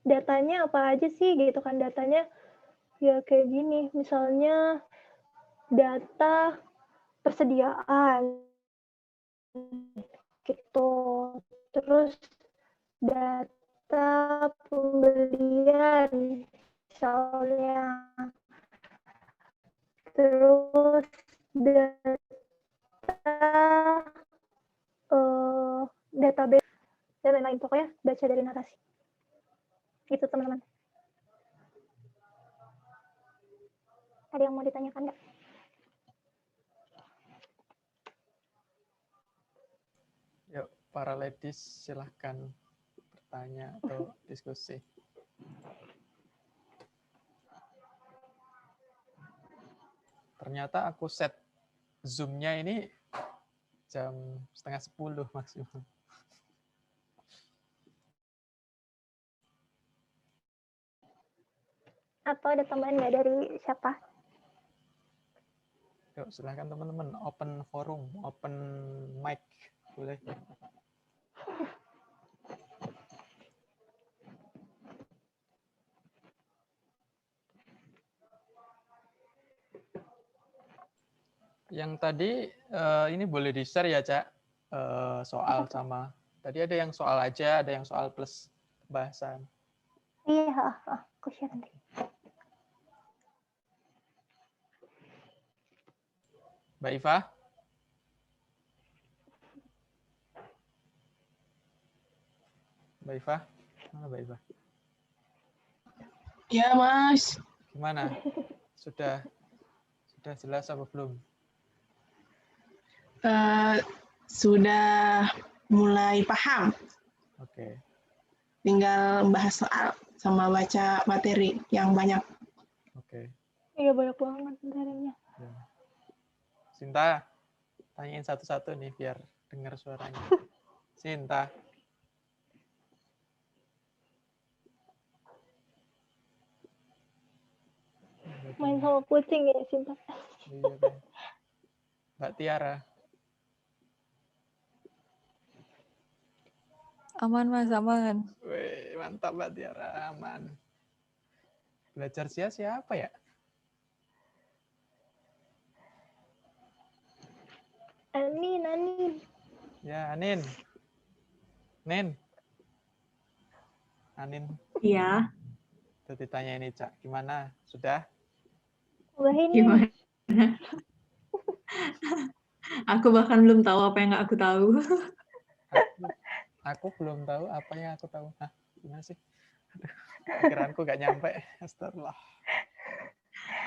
datanya apa aja sih gitu kan, datanya ya kayak gini, misalnya data persediaan gitu, terus data pembelian misalnya, terus data database dan lain-lain, pokoknya baca dari narasi gitu teman-teman. Ada yang mau ditanyakan nggak? Yuk, para ladies silahkan bertanya atau diskusi. Ternyata aku set Zoom-nya ini jam 9:30 maksimal. Atau ada tambahan nggak dari siapa? Yuk, silahkan teman-teman, open forum, open mic, boleh. Yang tadi ini boleh di-share ya, Cak, soal sama. Tadi ada yang soal aja, ada yang soal plus pembahasan. Iya, aku share nanti. Mbak Iva? Mbak Iva? Mana Mbak Iva? Ya, Mas. Gimana? Sudah jelas apa belum? Sudah mulai paham. Oke. Tinggal bahas soal sama baca materi yang banyak. Oke. Iya, banyak banget materinya. Ya. Sinta? tanyain satu-satu nih biar dengar suaranya. Sinta. Main sama kucing ya, Sinta. Iya, kan. Mbak Tiara. Aman Mas, aman. Wih, mantap Mbak Tiara, aman. Belajar siapa ya? Anin. Ya, Anin. Nin. Anin. Iya, Tuh ditanyain Ica, gimana? Sudah? Wah ini. gimana? Aku bahkan belum tahu apa yang nggak aku tahu. Aku belum tahu apa yang aku tahu. Hah, gimana sih? Aduh, pikiranku gak nyampe. Astagfirullah.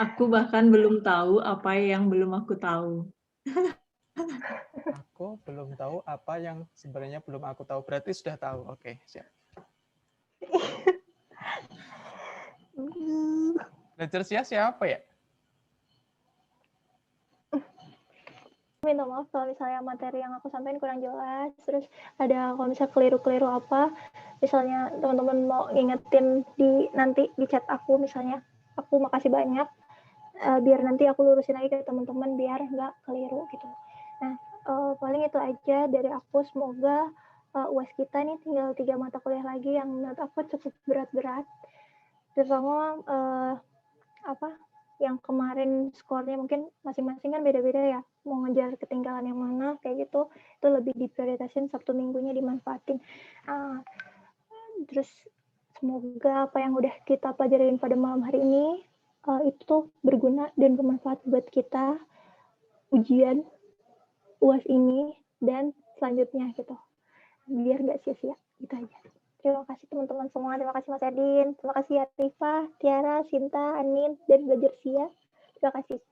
Aku bahkan belum tahu apa yang belum aku tahu. Aku belum tahu apa yang sebenarnya belum aku tahu. Berarti sudah tahu. Oke, siap. Belajar siapa ya? Minta maaf kalau misalnya materi yang aku sampaikan kurang jelas, terus ada kalau misalnya keliru-keliru apa, misalnya teman-teman mau ngingetin di nanti di chat aku, misalnya aku makasih banyak, biar nanti aku lurusin lagi ke teman-teman biar nggak keliru gitu. Nah, paling itu aja dari aku. Semoga UAS kita nih tinggal 3 mata kuliah lagi yang menurut aku cukup berat-berat, terutama yang kemarin skornya mungkin masing-masing kan beda-beda ya, mau ngejar ketinggalan yang mana kayak gitu, itu lebih diprioritasin, Sabtu Minggunya dimanfaatin. Terus semoga apa yang udah kita pelajarin pada malam hari ini itu tuh berguna dan bermanfaat buat kita ujian UAS ini dan selanjutnya gitu, biar nggak sia-sia gitu aja. Terima kasih teman-teman semua. Terima kasih Mas Edin. Terima kasih Arifah, Tiara, Sinta, Anin, dan Belajar Sia. Terima kasih.